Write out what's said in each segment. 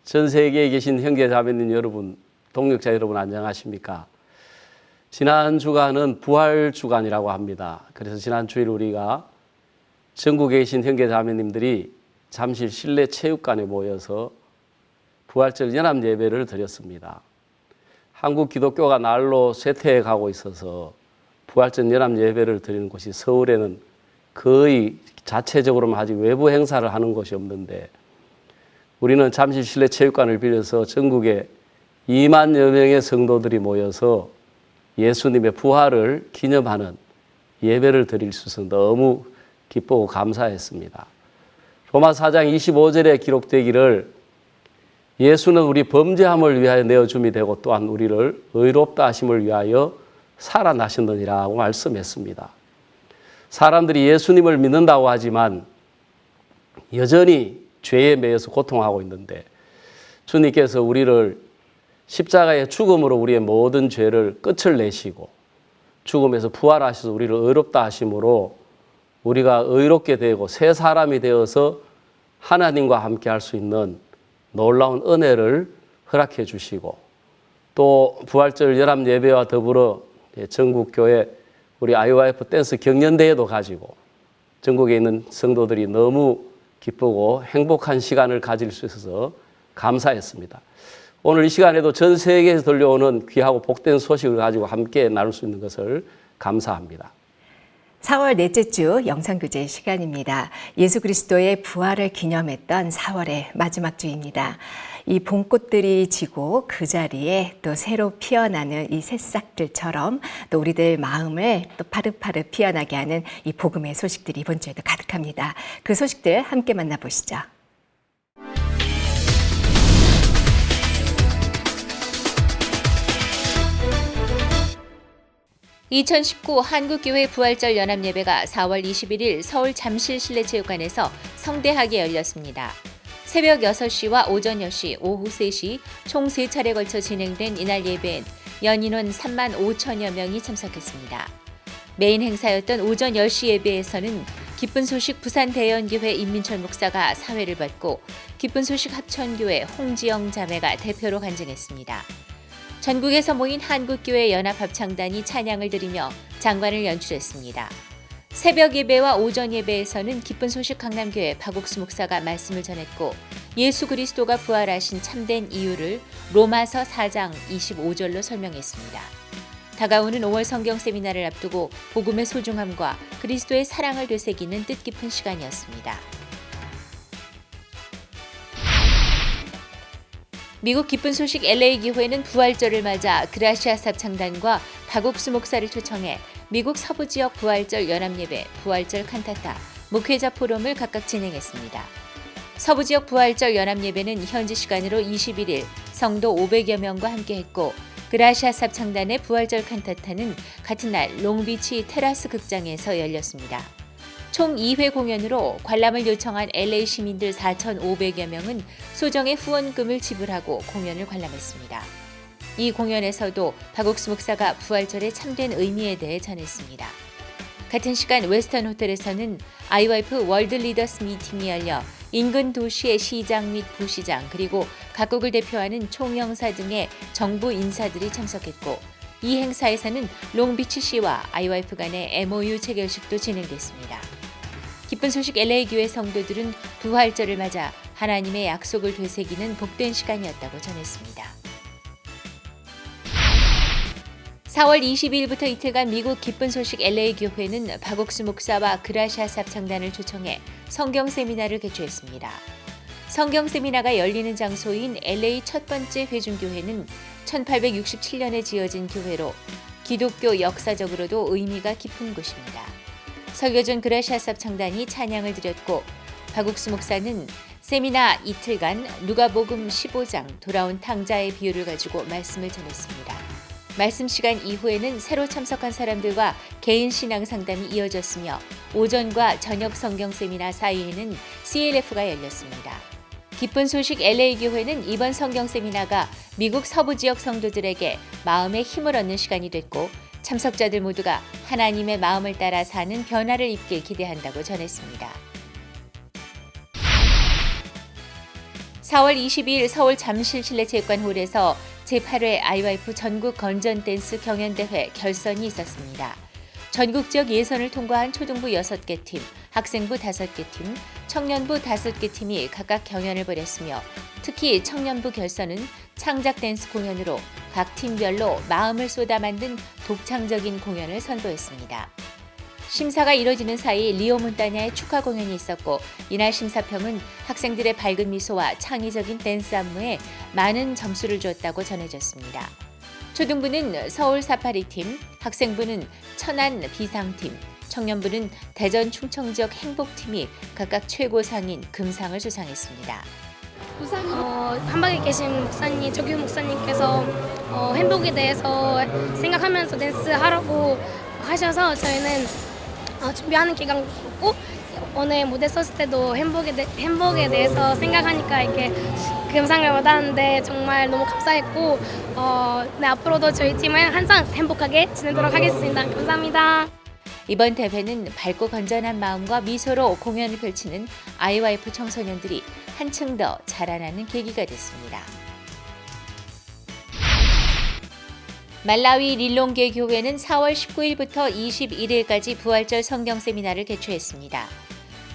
전 세계에 계신 형제 자매님 여러분, 동역자 여러분 안녕하십니까? 지난 주간은 부활 주간이라고 합니다. 그래서 지난 주일 우리가 전국에 계신 형제 자매님들이 잠실 실내 체육관에 모여서 부활절 연합 예배를 드렸습니다. 한국 기독교가 날로 쇠퇴해 가고 있어서 부활절 연합 예배를 드리는 곳이 서울에는 거의 자체적으로만 하지 외부 행사를 하는 곳이 없는데, 우리는 잠실 실내 체육관을 빌려서 전국에 2만여 명의 성도들이 모여서 예수님의 부활을 기념하는 예배를 드릴 수 있어서 너무 기쁘고 감사했습니다. 로마 4장 25절에 기록되기를 예수는 우리 범죄함을 위하여 내어줌이 되고 또한 우리를 의롭다 하심을 위하여 살아나셨느니라고 말씀했습니다. 사람들이 예수님을 믿는다고 하지만 여전히 죄에 매여서 고통하고 있는데, 주님께서 우리를 십자가의 죽음으로 우리의 모든 죄를 끝을 내시고 죽음에서 부활하셔서 우리를 의롭다 하심으로 우리가 의롭게 되고 새 사람이 되어서 하나님과 함께 할 수 있는 놀라운 은혜를 허락해 주시고, 또 부활절 연합 예배와 더불어 전국교회 우리 IYF 댄스 경연대회도 가지고 전국에 있는 성도들이 너무 기쁘고 행복한 시간을 가질 수 있어서 감사했습니다. 오늘 이 시간에도 전 세계에서 들려오는 귀하고 복된 소식을 가지고 함께 나눌 수 있는 것을 감사합니다. 4월 넷째 주 영상교제 시간입니다. 예수 그리스도의 부활을 기념했던 4월의 마지막 주입니다. 이 봄꽃들이 지고 그 자리에 또 새로 피어나는 이 새싹들처럼 또 우리들 마음을 또 파릇파릇 피어나게 하는 이 복음의 소식들이 이번 주에도 가득합니다. 그 소식들 함께 만나보시죠. (2019) 한국교회 부활절 연합예배가 4월 21일 서울 잠실 실내체육관에서 성대하게 열렸습니다. 새벽 6시와 오전 10시, 오후 3시 총 3차례 걸쳐 진행된 이날 예배엔 연인원 3만 5천여 명이 참석했습니다. 메인 행사였던 오전 10시 예배에서는 기쁜 소식 부산대연교회 임민철 목사가 사회를 받고 기쁜 소식 합천교회 홍지영 자매가 대표로 간증했습니다. 전국에서 모인 한국교회 연합합창단이 찬양을 드리며 장관을 연출했습니다. 새벽 예배와 오전 예배에서는 기쁜 소식 강남교회 박옥수 목사가 말씀을 전했고, 예수 그리스도가 부활하신 참된 이유를 로마서 4장 25절로 설명했습니다. 다가오는 5월 성경 세미나를 앞두고 복음의 소중함과 그리스도의 사랑을 되새기는 뜻깊은 시간이었습니다. 미국 기쁜 소식 LA 교회는 부활절을 맞아 그라시아스 합창단과 박옥수 목사를 초청해 미국 서부 지역 부활절 연합예배, 부활절 칸타타, 목회자 포럼을 각각 진행했습니다. 서부 지역 부활절 연합예배는 현지 시간으로 21일 성도 500여 명과 함께했고, 그라시아스 합창단의 부활절 칸타타는 같은 날 롱비치 테라스 극장에서 열렸습니다. 총 2회 공연으로 관람을 요청한 LA 시민들 4,500여 명은 소정의 후원금을 지불하고 공연을 관람했습니다. 이 공연에서도 박옥수 목사가 부활절의 참된 의미에 대해 전했습니다. 같은 시간 웨스턴 호텔에서는 IYF 월드 리더스 미팅이 열려 인근 도시의 시장 및 부시장 그리고 각국을 대표하는 총영사 등의 정부 인사들이 참석했고, 이 행사에서는 롱비치시와 IYF 간의 MOU 체결식도 진행됐습니다. 기쁜 소식 LA교회 성도들은 부활절을 맞아 하나님의 약속을 되새기는 복된 시간이었다고 전했습니다. 4월 22일부터 이틀간 미국 기쁜 소식 LA교회는 박옥수 목사와 그라시아스 합창단을 초청해 성경 세미나를 개최했습니다. 성경 세미나가 열리는 장소인 LA 첫 번째 회중교회는 1867년에 지어진 교회로 기독교 역사적으로도 의미가 깊은 곳입니다. 설교 전 그라시아스 합창단이 찬양을 드렸고, 박옥수 목사는 세미나 이틀간 누가복음 15장 돌아온 탕자의 비유를 가지고 말씀을 전했습니다. 말씀 시간 이후에는 새로 참석한 사람들과 개인 신앙 상담이 이어졌으며, 오전과 저녁 성경 세미나 사이에는 CLF가 열렸습니다. 기쁜 소식 LA교회는 이번 성경 세미나가 미국 서부 지역 성도들에게 마음의 힘을 얻는 시간이 됐고, 참석자들 모두가 하나님의 마음을 따라 사는 변화를 입길 기대한다고 전했습니다. 4월 22일 서울 잠실 실내체육관홀에서 제8회 IYF 전국 건전 댄스 경연대회 결선이 있었습니다. 전국 지역 예선을 통과한 초등부 6개 팀, 학생부 5개 팀, 청년부 5개 팀이 각각 경연을 벌였으며 특히 청년부 결선은 창작 댄스 공연으로 각 팀별로 마음을 쏟아 만든 독창적인 공연을 선보였습니다. 심사가 이뤄지는 사이 리오 몬타냐의 축하 공연이 있었고 이날 심사평은 학생들의 밝은 미소와 창의적인 댄스 안무에 많은 점수를 줬다고 전해졌습니다. 초등부는 서울 사파리팀, 학생부는 천안 비상팀, 청년부는 대전 충청 지역 행복팀이 각각 최고상인 금상을 수상했습니다. 한박에 계신 목사님, 조규 목사님께서 행복에 대해서 생각하면서 댄스하라고 하셔서 저희는 준비하는 기간도 있고 오늘 무대 섰을 때도 행복에 대해서 생각하니까 이렇게 금상을 받았는데 정말 너무 감사했고 네, 앞으로도 저희 팀은 항상 행복하게 지내도록 하겠습니다. 감사합니다. 이번 대회는 밝고 건전한 마음과 미소로 공연을 펼치는 IYF 청소년들이 한층 더 자라나는 계기가 됐습니다. 말라위 릴롱게 교회는 4월 19일부터 21일까지 부활절 성경 세미나를 개최했습니다.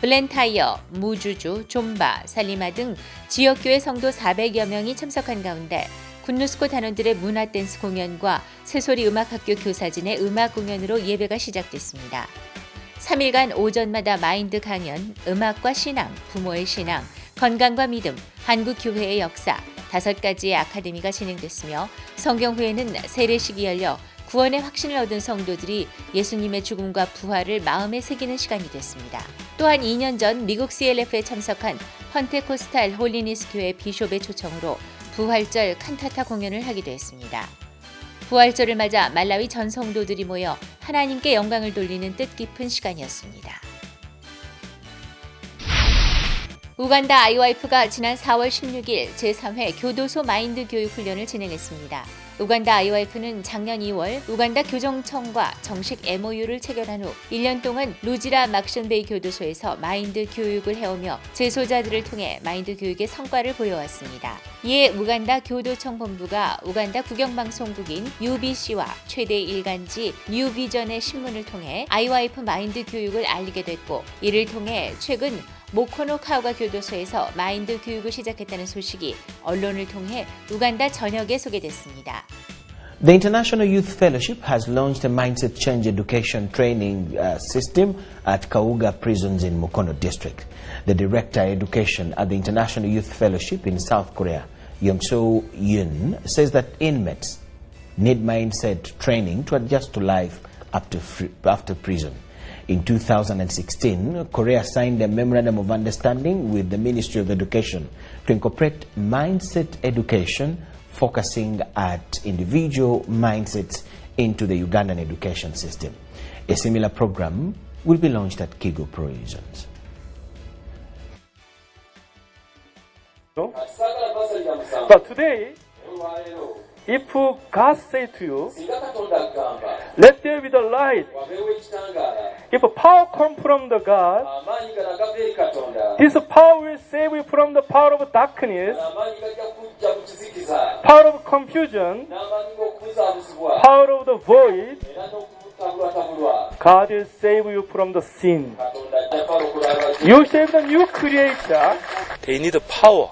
블렌타이어, 무주주, 좀바, 살리마 등 지역교회 성도 400여 명이 참석한 가운데 군누스코 단원들의 문화댄스 공연과 새소리 음악학교 교사진의 음악 공연으로 예배가 시작됐습니다. 3일간 오전마다 마인드 강연, 음악과 신앙, 부모의 신앙, 건강과 믿음, 한국교회의 역사, 5가지의 아카데미가 진행됐으며 성경회에는 세례식이 열려 구원의 확신을 얻은 성도들이 예수님의 죽음과 부활을 마음에 새기는 시간이 됐습니다. 또한 2년 전 미국 CLF에 참석한 펀테코스탈 홀리니스 교회 비숍의 초청으로 부활절 칸타타 공연을 하기도 했습니다. 부활절을 맞아 말라위 전 성도들이 모여 하나님께 영광을 돌리는 뜻깊은 시간이었습니다. 우간다 IYF가 지난 4월 16일 제3회 교도소 마인드 교육 훈련을 진행했습니다. 우간다 IYF는 작년 2월 우간다 교정청과 정식 MOU를 체결한 후 1년 동안 루지라 막션베이 교도소에서 마인드 교육을 해오며 재소자들을 통해 마인드 교육의 성과를 보여왔습니다. 이에 우간다 교도청 본부가 우간다 국영방송국인 UBC와 최대 일간지 뉴비전의 신문을 통해 IYF 마인드 교육을 알리게 됐고 이를 통해 최근 모코노 카우가 교도소에서 마인드 교육을 시작했다는 소식이 언론을 통해 우간다 전역에 소개됐습니다. The International Youth Fellowship has launched a mindset change education training system at Kauga prisons in Mukono district. The director education at the International Youth Fellowship in South Korea, Young-So Yoon, says that inmates need mindset training to adjust to life after prison. In 2016, Korea signed a memorandum of understanding with the Ministry of Education to incorporate mindset education, focusing at individual mindsets into the Ugandan education system. A similar program will be launched at Kigo prisons. But today, if God say to you, let there be the light, if power comes from the God, this power will save you from the power of darkness, power of confusion, power of the void. God will save you from the sin. You shall be the new creature. They need power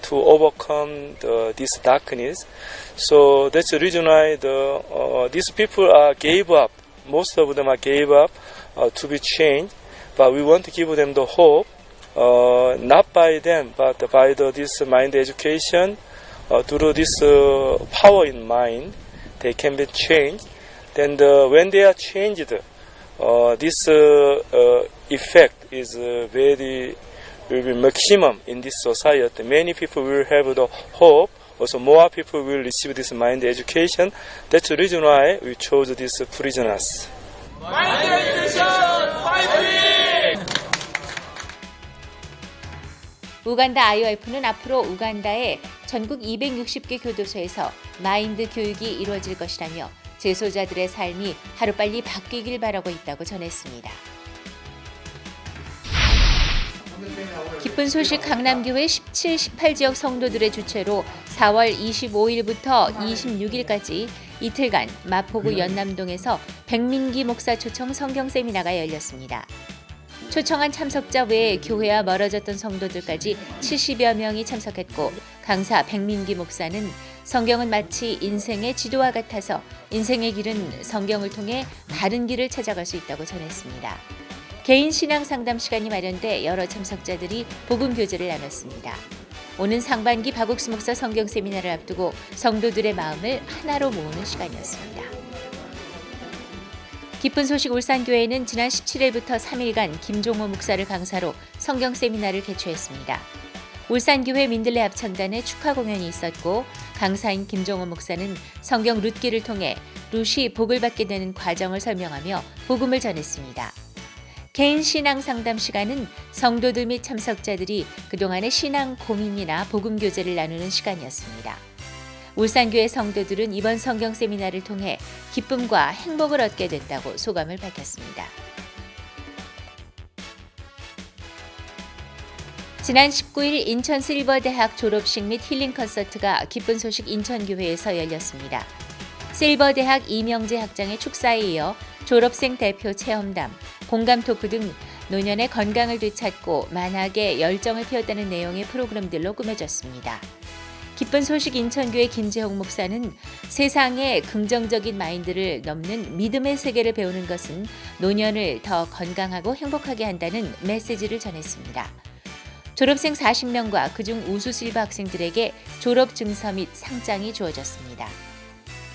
to overcome this darkness. So that's the reason why these people gave up. Most of them gave up to be changed. But we want to give them the hope, not by them, but by this mind education. Through this power in mind, they can be changed. Then when they are changed, this effect is will be maximum in this society. Many people will have the hope. Also, more people will receive this mind education. That's the reason why we chose these prisoners. Mind education, fighting! 우간다 IYF는 앞으로 우간다의 전국 260개 교도소에서 마인드 교육이 이루어질 것이라며 재소자들의 삶이 하루빨리 바뀌길 바라고 있다고 전했습니다. 기쁜 소식 강남교회 17, 18지역 성도들의 주최로 4월 25일부터 26일까지 이틀간 마포구 연남동에서 백민기 목사 초청 성경 세미나가 열렸습니다. 초청한 참석자 외에 교회와 멀어졌던 성도들까지 70여 명이 참석했고 강사 백민기 목사는 성경은 마치 인생의 지도와 같아서 인생의 길은 성경을 통해 바른 길을 찾아갈 수 있다고 전했습니다. 개인 신앙 상담 시간이 마련돼 여러 참석자들이 복음 교제를 나눴습니다. 오는 상반기 박옥수 목사 성경 세미나를 앞두고 성도들의 마음을 하나로 모으는 시간이었습니다. 기쁜 소식 울산교회는 지난 17일부터 3일간 김종호 목사를 강사로 성경 세미나를 개최했습니다. 울산교회 민들레 합창단의 축하 공연이 있었고 강사인 김종호 목사는 성경 룻기를 통해 룻이 복을 받게 되는 과정을 설명하며 복음을 전했습니다. 개인 신앙 상담 시간은 성도들 및 참석자들이 그동안의 신앙 고민이나 복음 교제를 나누는 시간이었습니다. 울산교회 성도들은 이번 성경 세미나를 통해 기쁨과 행복을 얻게 됐다고 소감을 밝혔습니다. 지난 19일 인천 실버대학 졸업식 및 힐링 콘서트가 기쁜 소식 인천교회에서 열렸습니다. 실버대학 이명재 학장의 축사에 이어 졸업생 대표 체험담, 공감 토크 등 노년의 건강을 되찾고 만학에 열정을 피웠다는 내용의 프로그램들로 꾸며졌습니다. 기쁜 소식 인천교회 김재홍 목사는 세상의 긍정적인 마인드를 넘는 믿음의 세계를 배우는 것은 노년을 더 건강하고 행복하게 한다는 메시지를 전했습니다. 졸업생 40명과 그중 우수 실버 학생들에게 졸업 증서 및 상장이 주어졌습니다.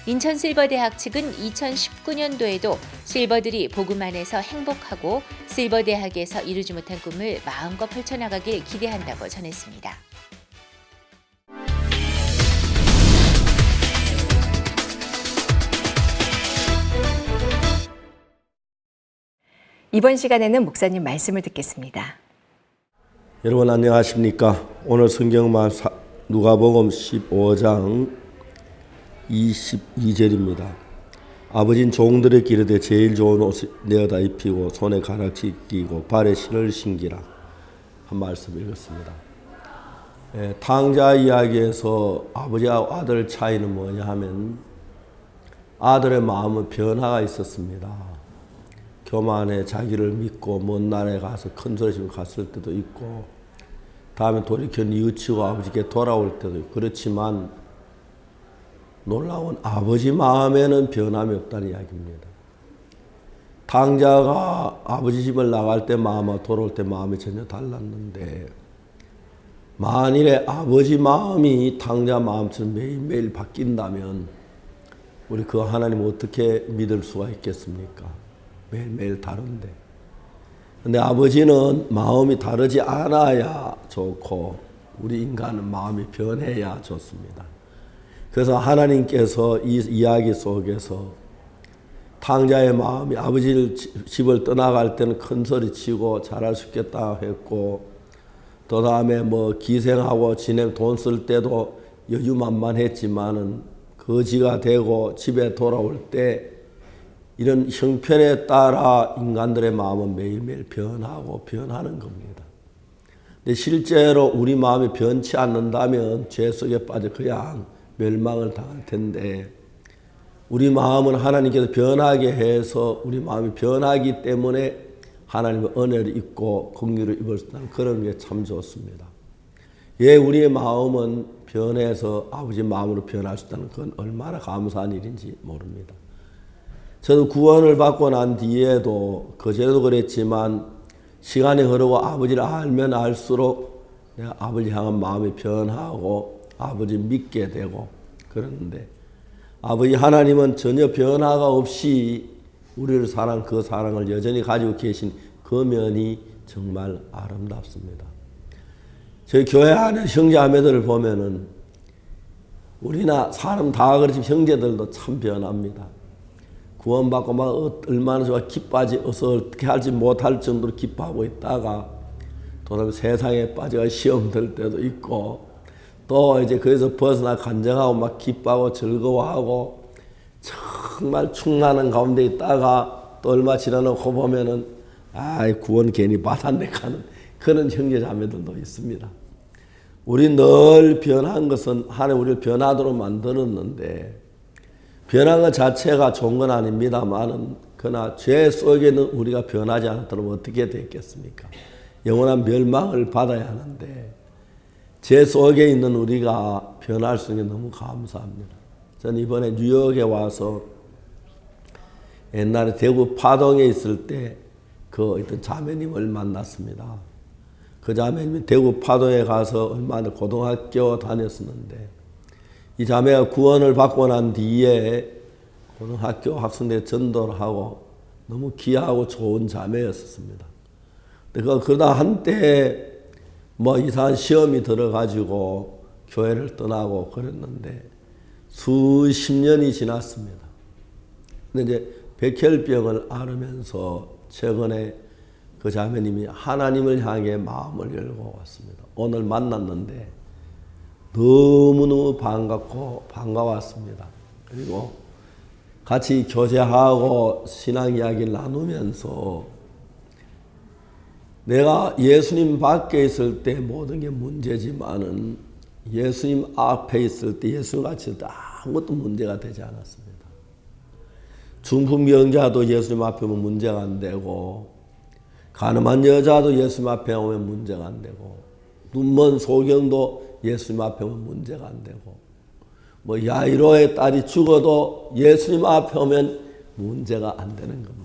인천 실버대학 측은 2019년도에도 실버들이 복음 안에서 행복하고 실버대학에서 이루지 못한 꿈을 마음껏 펼쳐나가길 기대한다고 전했습니다. 이번 시간에는 목사님 말씀을 듣겠습니다. 여러분 안녕하십니까? 오늘 성경만 누가복음 15장 22절입니다. 아버진 종들의 기르되 제일 좋은 옷을 내어다 입히고 손에 가락지 끼고 발에 신을 신기라 한 말씀 읽었습니다. 탕자 이야기에서 아버지와 아들 차이는 뭐냐 하면 아들의 마음은 변화가 있었습니다. 교만에 자기를 믿고 먼 나라에 가서 큰 소리치며 갔을 때도 있고 다음에 돌이켜 뉘우치고 아버지께 돌아올 때도 있고 그렇지만 놀라운 아버지 마음에는 변함이 없다는 이야기입니다. 탕자가 아버지 집을 나갈 때 마음과 돌아올 때 마음이 전혀 달랐는데 만일에 아버지 마음이 탕자 마음처럼 매일매일 바뀐다면 우리 그 하나님 어떻게 믿을 수가 있겠습니까? 매일매일 다른데. 근데 아버지는 마음이 다르지 않아야 좋고 우리 인간은 마음이 변해야 좋습니다. 그래서 하나님께서 이 이야기 속에서 탕자의 마음이 아버지 집을 떠나갈 때는 큰 소리 치고 잘할 수 있겠다 했고 또 다음에 뭐 기생하고 지내 돈 쓸 때도 여유만만했지만은 거지가 되고 집에 돌아올 때 이런 형편에 따라 인간들의 마음은 매일매일 변하고 변하는 겁니다. 근데 실제로 우리 마음이 변치 않는다면 죄 속에 빠져 그냥 멸망을 당할 텐데 우리 마음은 하나님께서 변하게 해서 우리 마음이 변하기 때문에 하나님의 은혜를 입고 긍휼을 입을 수 있다는 그런 게 참 좋습니다. 예, 우리의 마음은 변해서 아버지 마음으로 변할 수 있다는 건 얼마나 감사한 일인지 모릅니다. 저도 구원을 받고 난 뒤에도 그전에도 그랬지만 시간이 흐르고 아버지를 알면 알수록 내가 아버지 향한 마음이 변하고 아버지 믿게 되고 그러는데 아버지 하나님은 전혀 변화가 없이 우리를 사랑한 그 사랑을 여전히 가지고 계신 그 면이 정말 아름답습니다. 저희 교회 안에 형제자매들을 보면은 우리나 사람 다 그렇지만 형제들도 참 변합니다. 구원받고 막 얼마나 좋아 기뻐하지 어떻게 할지 못할 정도로 기뻐하고 있다가 또 세상에 빠져가 시험 들 때도 있고 또 이제 거기서 벗어나 간증하고 막 기뻐하고 즐거워하고 정말 충만한 가운데 있다가 또 얼마 지나놓고 보면은 구원 괜히 받았네 하는 그런 형제 자매들도 있습니다. 우리 늘 변한 것은 하나님 우리를 변하도록 만들었는데 변한 것 자체가 좋은 건 아닙니다만은 그러나 죄 속에는 우리가 변하지 않았다면 어떻게 됐겠습니까? 영원한 멸망을 받아야 하는데 죄 속에 있는 우리가 변할 수 있는 게 너무 감사합니다. 저는 이번에 뉴욕에 와서 옛날에 대구 파동에 있을 때 그 어떤 자매님을 만났습니다. 그 자매님이 대구 파동에 가서 얼마 전에 고등학교 다녔었는데 이 자매가 구원을 받고 난 뒤에 고등학교 학생들 전도를 하고 너무 귀하고 좋은 자매였었습니다. 그러다 한때 뭐 이상한 시험이 들어가지고 교회를 떠나고 그랬는데 수십 년이 지났습니다. 근데 이제 백혈병을 앓으면서 최근에 그 자매님이 하나님을 향해 마음을 열고 왔습니다. 오늘 만났는데 너무너무 반갑고 반가웠습니다. 그리고 같이 교제하고 신앙 이야기를 나누면서 내가 예수님 밖에 있을 때 모든 게 문제지만은 예수님 앞에 있을 때 예수님 같이 있을 때 아무것도 문제가 되지 않았습니다. 중풍병자도 예수님 앞에 오면 문제가 안 되고 가늠한 여자도 예수님 앞에 오면 문제가 안 되고 눈먼 소경도 예수님 앞에 오면 문제가 안 되고 뭐 야이로의 딸이 죽어도 예수님 앞에 오면 문제가 안 되는 겁니다.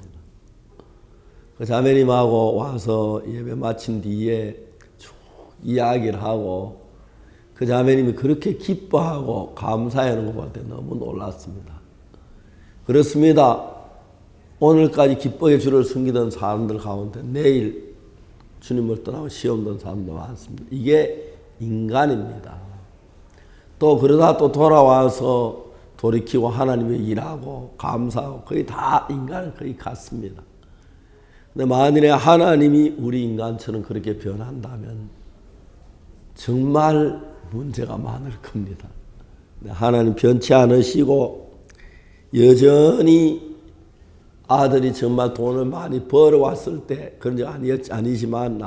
그 자매님하고 와서 예배 마친 뒤에 쭉 이야기를 하고 그 자매님이 그렇게 기뻐하고 감사하는 것 같아 너무 놀랐습니다. 그렇습니다. 오늘까지 기뻐의 주를 섬기던 사람들 가운데 내일 주님을 떠나고 시험 든 사람도 많습니다. 이게 인간입니다. 또 그러다 또 돌아와서 돌이키고 하나님의 일하고 감사하고 거의 다 인간은 거의 같습니다. 근데 만일에 하나님이 우리 인간처럼 그렇게 변한다면 정말 문제가 많을 겁니다. 하나님 변치 않으시고 여전히 아들이 정말 돈을 많이 벌어왔을 때 그런 적 아니지만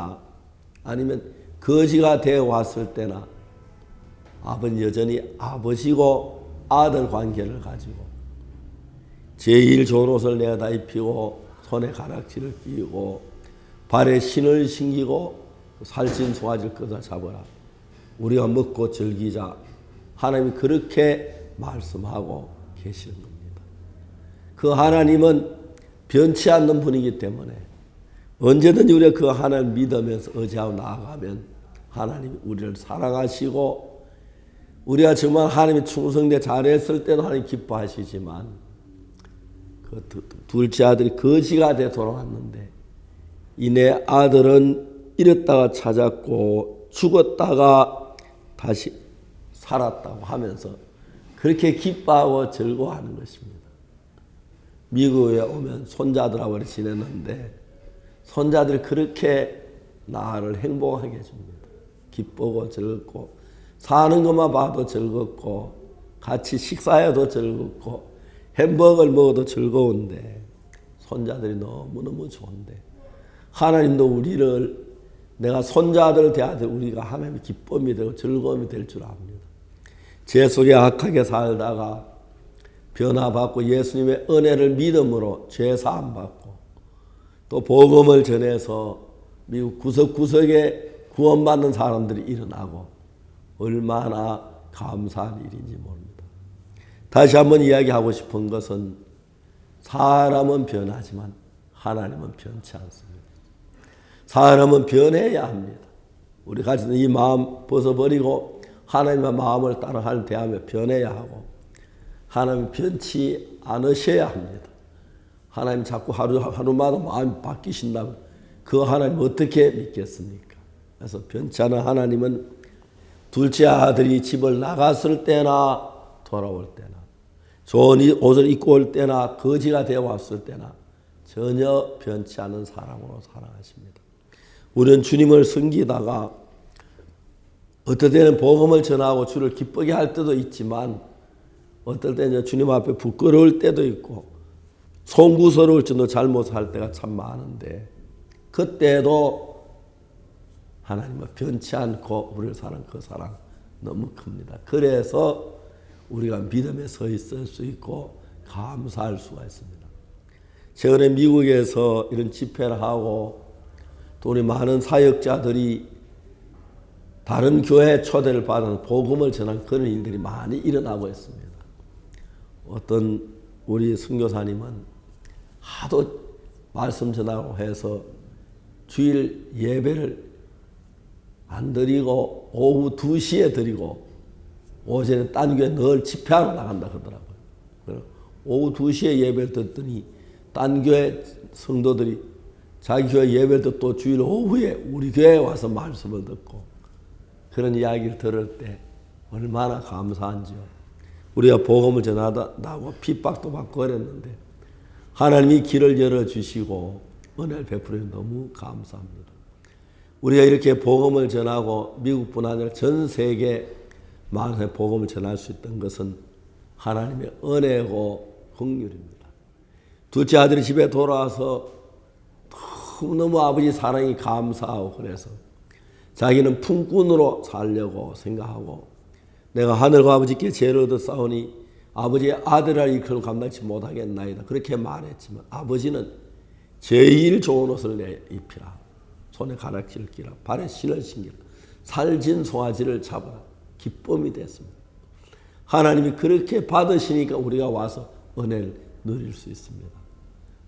아니면 거지가 되어 왔을 때나 아버지 여전히 아버지고 아들 관계를 가지고 제일 좋은 옷을 내다 입히고 손에 가락지를 끼우고 발에 신을 신기고 살찐 송아지를 끌어 잡아라. 우리가 먹고 즐기자. 하나님이 그렇게 말씀하고 계시는 겁니다. 그 하나님은 변치 않는 분이기 때문에 언제든지 우리가 그 하나님을 믿으면서 의지하고 나아가면 하나님이 우리를 사랑하시고 우리가 정말 하나님이 충성되 잘했을 때도 하나님 기뻐하시지만 그 둘째 아들이 거지가 돼 돌아왔는데 이내 아들은 잃었다가 찾았고 죽었다가 다시 살았다고 하면서 그렇게 기뻐하고 즐거워하는 것입니다. 미국에 오면 손자들하고 지냈는데 손자들이 그렇게 나를 행복하게 해줍니다. 기쁘고 즐겁고 사는 것만 봐도 즐겁고 같이 식사해도 즐겁고 햄버거를 먹어도 즐거운데 손자들이 너무너무 좋은데 하나님도 우리를 내가 손자들 대하되 우리가 하나님의 기쁨이 되고 즐거움이 될 줄 압니다. 죄 속에 악하게 살다가 변화받고 예수님의 은혜를 믿음으로 죄 사함 받고 또 복음을 전해서 미국 구석구석에 구원받는 사람들이 일어나고 얼마나 감사한 일인지 모릅니다. 다시 한번 이야기하고 싶은 것은 사람은 변하지만 하나님은 변치 않습니다. 사람은 변해야 합니다. 우리 가지는 이 마음 벗어버리고 하나님의 마음을 따라가는 대하며 변해야 하고 하나님 변치 않으셔야 합니다. 하나님 자꾸 하루마다 마음이 바뀌신다면 그 하나님 어떻게 믿겠습니까? 그래서 변치 않은 하나님은 둘째 아들이 집을 나갔을 때나 돌아올 때나 좋은 옷을 입고 올 때나 거지가 되어 왔을 때나 전혀 변치 않은 사랑으로 사랑하십니다. 우리는 주님을 섬기다가 어떨 때는 복음을 전하고 주를 기쁘게 할 때도 있지만 어떨 때는 주님 앞에 부끄러울 때도 있고 송구스러울 정도 잘못할 때가 참 많은데 그때도 하나님은 변치 않고 우리를 사랑하는 그 사랑 너무 큽니다. 그래서 우리가 믿음에 서 있을 수 있고 감사할 수가 있습니다. 최근에 미국에서 이런 집회를 하고 또 우리 많은 사역자들이 다른 교회 초대를 받아서 복음을 전하는 그런 일들이 많이 일어나고 있습니다. 어떤 우리 선교사님은 하도 말씀 전하고 해서 주일 예배를 안 드리고 오후 2시에 드리고 오전에 딴 교회 늘 집회하러 나간다 그러더라고요. 오후 2시에 예배를 듣더니 딴 교회 성도들이 자기 교회 예배를 듣고 또 주일 오후에 우리 교회에 와서 말씀을 듣고 그런 이야기를 들을 때 얼마나 감사한지요. 우리가 복음을 전하다고 핍박도 받고 그랬는데 하나님이 길을 열어주시고 은혜를 베풀어 너무 감사합니다. 우리가 이렇게 복음을 전하고 미국뿐 아니라 전 세계 많은 복음을 전할 수 있던 것은 하나님의 은혜고 긍휼입니다. 둘째 아들이 집에 돌아와서 너무 아버지 사랑이 감사하고 그래서 자기는 품꾼으로 살려고 생각하고 내가 하늘과 아버지께 죄를 얻어 싸우니 아버지의 아들을 이끌고 감당치 못하겠나이다. 그렇게 말했지만 아버지는 제일 좋은 옷을 내 입히라. 손에 가락지를 끼라. 발에 신을 신기라. 살진 송아지를 잡아라. 기쁨이 됐습니다. 하나님이 그렇게 받으시니까 우리가 와서 은혜를 누릴 수 있습니다.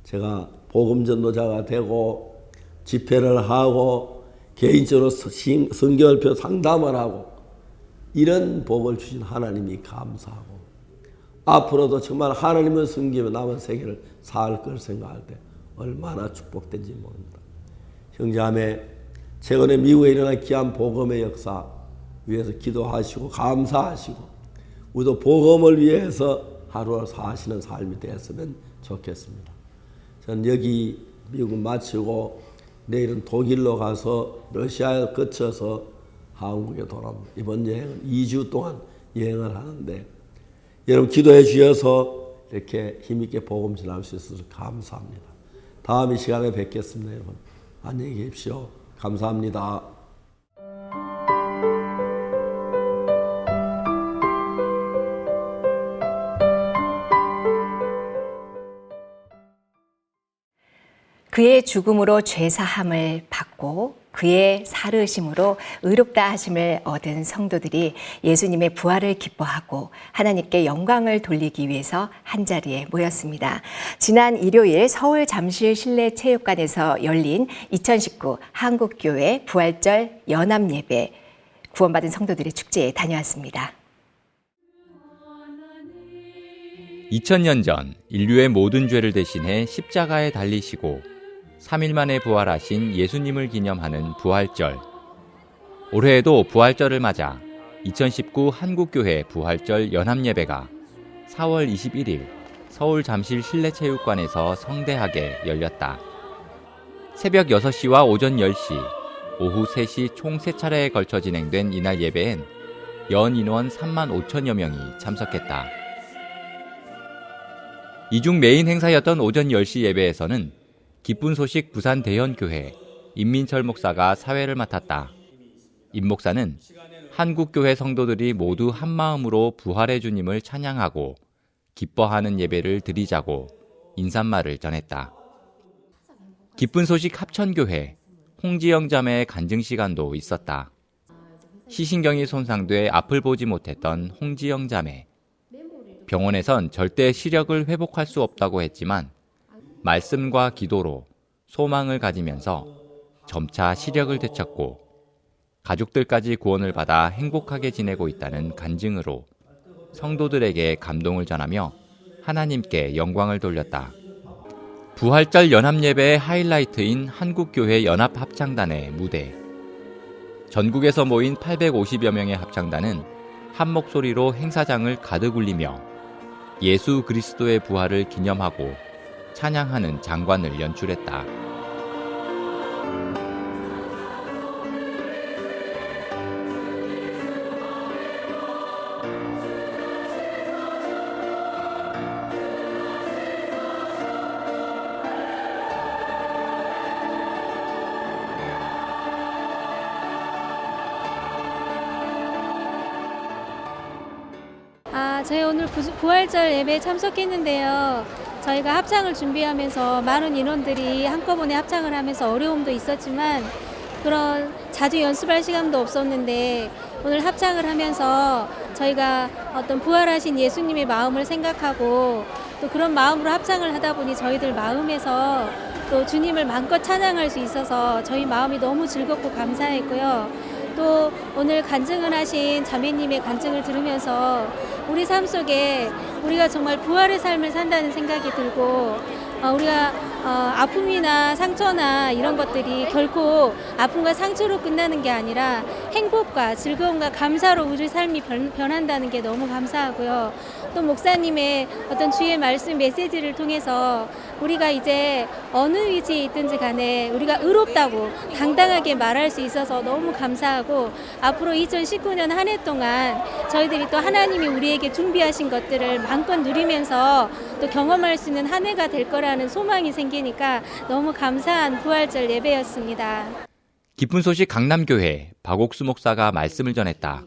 제가 복음 전도자가 되고 집회를 하고 개인적으로 성경을표 상담을 하고 이런 복을 주신 하나님이 감사하고 앞으로도 정말 하나님을 섬기며 남은 세계를 살 걸 생각할 때 얼마나 축복된지 모릅니다. 형제자매, 최근에 미국에 일어난 귀한 복음의 역사 위해서 기도하시고 감사하시고 우리도 복음을 위해서 하루를 사시는 삶이 되었으면 좋겠습니다. 저는 여기 미국 마치고 내일은 독일로 가서 러시아에 거쳐서 한국에 돌아옵니다. 이번 여행은 2주 동안 여행을 하는데 여러분 기도해 주셔서 이렇게 힘있게 복음 전할 수 있어서 감사합니다. 다음 이 시간에 뵙겠습니다. 여러분 안녕히 계십시오. 감사합니다. 그의 죽음으로 죄사함을 받고 그의 살으심으로 의롭다 하심을 얻은 성도들이 예수님의 부활을 기뻐하고 하나님께 영광을 돌리기 위해서 한자리에 모였습니다. 지난 일요일 서울 잠실 실내체육관에서 열린 2019 한국교회 부활절 연합예배 구원받은 성도들의 축제에 다녀왔습니다. 2000년 전 인류의 모든 죄를 대신해 십자가에 달리시고 3일 만에 부활하신 예수님을 기념하는 부활절. 올해에도 부활절을 맞아 2019 한국교회 부활절 연합예배가 4월 21일 서울 잠실 실내체육관에서 성대하게 열렸다. 새벽 6시와 오전 10시, 오후 3시 총 3차례에 걸쳐 진행된 이날 예배엔 연 인원 3만 5천여 명이 참석했다. 이중 메인 행사였던 오전 10시 예배에서는 기쁜 소식 부산 대현교회 임민철 목사가 사회를 맡았다. 임 목사는 한국교회 성도들이 모두 한마음으로 부활의 주님을 찬양하고 기뻐하는 예배를 드리자고 인사말을 전했다. 기쁜 소식 합천교회 홍지영 자매의 간증 시간도 있었다. 시신경이 손상돼 앞을 보지 못했던 홍지영 자매. 병원에선 절대 시력을 회복할 수 없다고 했지만 말씀과 기도로 소망을 가지면서 점차 시력을 되찾고 가족들까지 구원을 받아 행복하게 지내고 있다는 간증으로 성도들에게 감동을 전하며 하나님께 영광을 돌렸다. 부활절 연합예배의 하이라이트인 한국교회 연합합창단의 무대. 전국에서 모인 850여 명의 합창단은 한 목소리로 행사장을 가득 울리며 예수 그리스도의 부활을 기념하고 찬양하는 장관을 연출했다. 저희 오늘 부활절 예배에 참석했는데요. 저희가 합창을 준비하면서 많은 인원들이 한꺼번에 합창을 하면서 어려움도 있었지만 그런 자주 연습할 시간도 없었는데 오늘 합창을 하면서 저희가 어떤 부활하신 예수님의 마음을 생각하고 또 그런 마음으로 합창을 하다 보니 저희들 마음에서 또 주님을 마음껏 찬양할 수 있어서 저희 마음이 너무 즐겁고 감사했고요. 또 오늘 간증을 하신 자매님의 간증을 들으면서 우리 삶 속에 우리가 정말 부활의 삶을 산다는 생각이 들고 우리가 아픔이나 상처나 이런 것들이 결코 아픔과 상처로 끝나는 게 아니라 행복과 즐거움과 감사로 우리 삶이 변한다는 게 너무 감사하고요. 또 목사님의 어떤 주의 말씀 메시지를 통해서 우리가 이제 어느 위치에 있든지 간에 우리가 의롭다고 당당하게 말할 수 있어서 너무 감사하고 앞으로 2019년 한 해 동안 저희들이 또 하나님이 우리에게 준비하신 것들을 마음껏 누리면서 또 경험할 수 있는 한 해가 될 거라는 소망이 생기니까 너무 감사한 부활절 예배였습니다. 기쁜 소식 강남교회 박옥수 목사가 말씀을 전했다.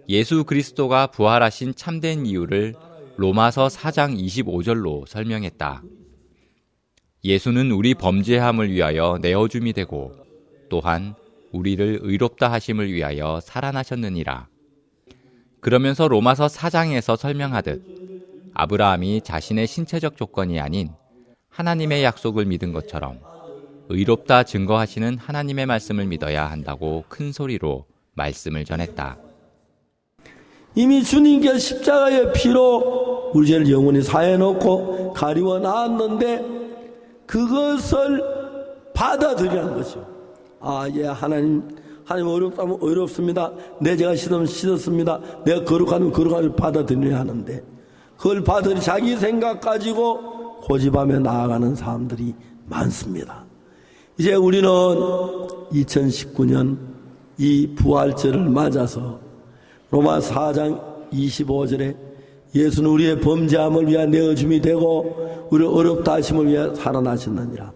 예수 그리스도가 부활하신 참된 이유를 로마서 4장 25절로 설명했다. 예수는 우리 범죄함을 위하여 내어줌이 되고 또한 우리를 의롭다 하심을 위하여 살아나셨느니라. 그러면서 로마서 4장에서 설명하듯 아브라함이 자신의 신체적 조건이 아닌 하나님의 약속을 믿은 것처럼 의롭다 증거하시는 하나님의 말씀을 믿어야 한다고 큰 소리로 말씀을 전했다. 이미 주님께 십자가의 피로 우리 죄를 영원히 사해놓고 가리워 놨는데 그것을 받아들이라는 거죠. 하나님 어렵다면 어렵습니다. 내 죄가 씻으면 씻었습니다. 내가 거룩하면 거룩함을 받아들여야 하는데 그걸 받아들이 자기 생각 가지고 고집하며 나아가는 사람들이 많습니다. 이제 우리는 2019년 이 부활절을 맞아서 로마 4장 25절에 예수는 우리의 범죄함을 위하여 내어줌이 되고 우리를 어렵다 하심을 위하여 살아나셨느니라.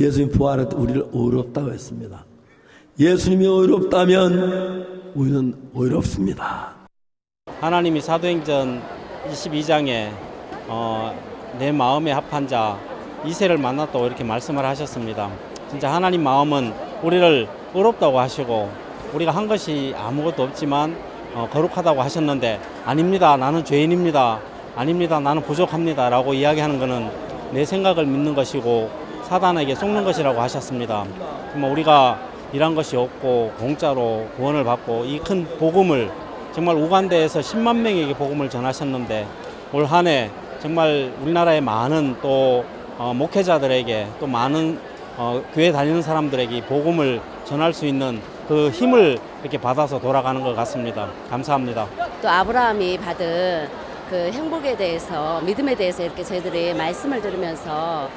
예수님 부활할 때 우리를 어렵다고 했습니다. 예수님이 어렵다면 우리는 어렵습니다. 하나님이 사도행전 22장에 내 마음에 합한 자 이세를 만났다고 이렇게 말씀을 하셨습니다. 진짜 하나님 마음은 우리를 어렵다고 하시고 우리가 한 것이 아무것도 없지만 거룩하다고 하셨는데 아닙니다. 나는 죄인입니다. 아닙니다. 나는 부족합니다. 라고 이야기하는 것은 내 생각을 믿는 것이고 사단에게 속는 것이라고 하셨습니다. 우리가 일한 것이 없고 공짜로 구원을 받고 이 큰 복음을 정말 우간다에서 10만 명에게 복음을 전하셨는데 올 한 해 정말 우리나라의 많은 또 목회자들에게 또 많은 교회 다니는 사람들에게 복음을 전할 수 있는 그 힘을 이렇게 받아서 돌아가는 것 같습니다. 감사합니다. 또 아브라함이 받은 그 행복에 대해서 믿음에 대해서 이렇게 저희들이 말씀을 들으면서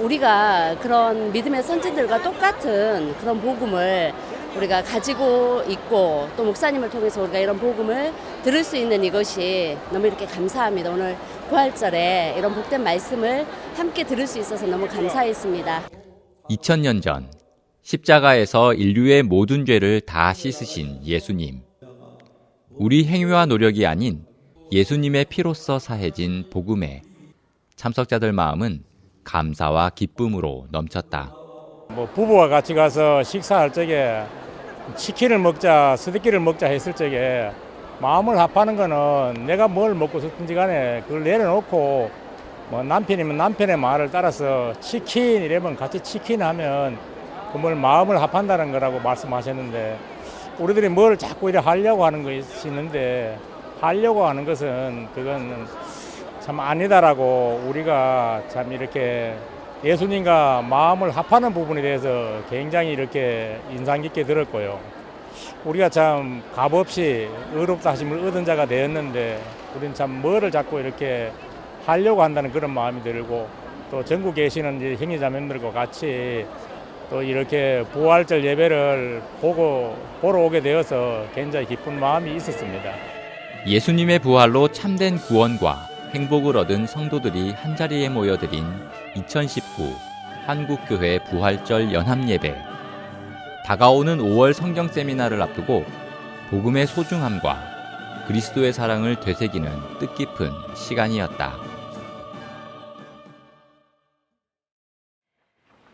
우리가 그런 믿음의 선진들과 똑같은 그런 복음을 우리가 가지고 있고 또 목사님을 통해서 우리가 이런 복음을 들을 수 있는 이것이 너무 이렇게 감사합니다. 오늘 부활절에 이런 복된 말씀을 함께 들을 수 있어서 너무 감사했습니다. 2000년 전 십자가에서 인류의 모든 죄를 다 씻으신 예수님. 우리 행위와 노력이 아닌 예수님의 피로써 사해진 복음에 참석자들 마음은 감사와 기쁨으로 넘쳤다. 부부와 같이 가서 식사할 적에 치킨을 먹자, 스테이크를 먹자 했을 적에 마음을 합하는 거는 내가 뭘 먹고 싶든지 간에 그걸 내려놓고 남편이면 남편의 말을 따라서 치킨 이러면 같이 치킨 하면 그걸 마음을 합한다는 거라고 말씀하셨는데 우리들이 뭘 자꾸 이래 하려고 하는 것이 있는데 하려고 하는 것은 그건 참 아니다라고 우리가 참 이렇게 예수님과 마음을 합하는 부분에 대해서 굉장히 이렇게 인상 깊게 들었고요. 우리가 참 값없이 의롭다 하심을 얻은 자가 되었는데 우리는 참 뭐를 자꾸 이렇게 하려고 한다는 그런 마음이 들고 또 전국에 계시는 이제 형제자매들과 같이 또 이렇게 부활절 예배를 보러 오게 되어서 굉장히 기쁜 마음이 있었습니다. 예수님의 부활로 참된 구원과 행복을 얻은 성도들이 한자리에 모여드린 2019 한국교회 부활절 연합예배. 다가오는 5월 성경 세미나를 앞두고 복음의 소중함과 그리스도의 사랑을 되새기는 뜻깊은 시간이었다.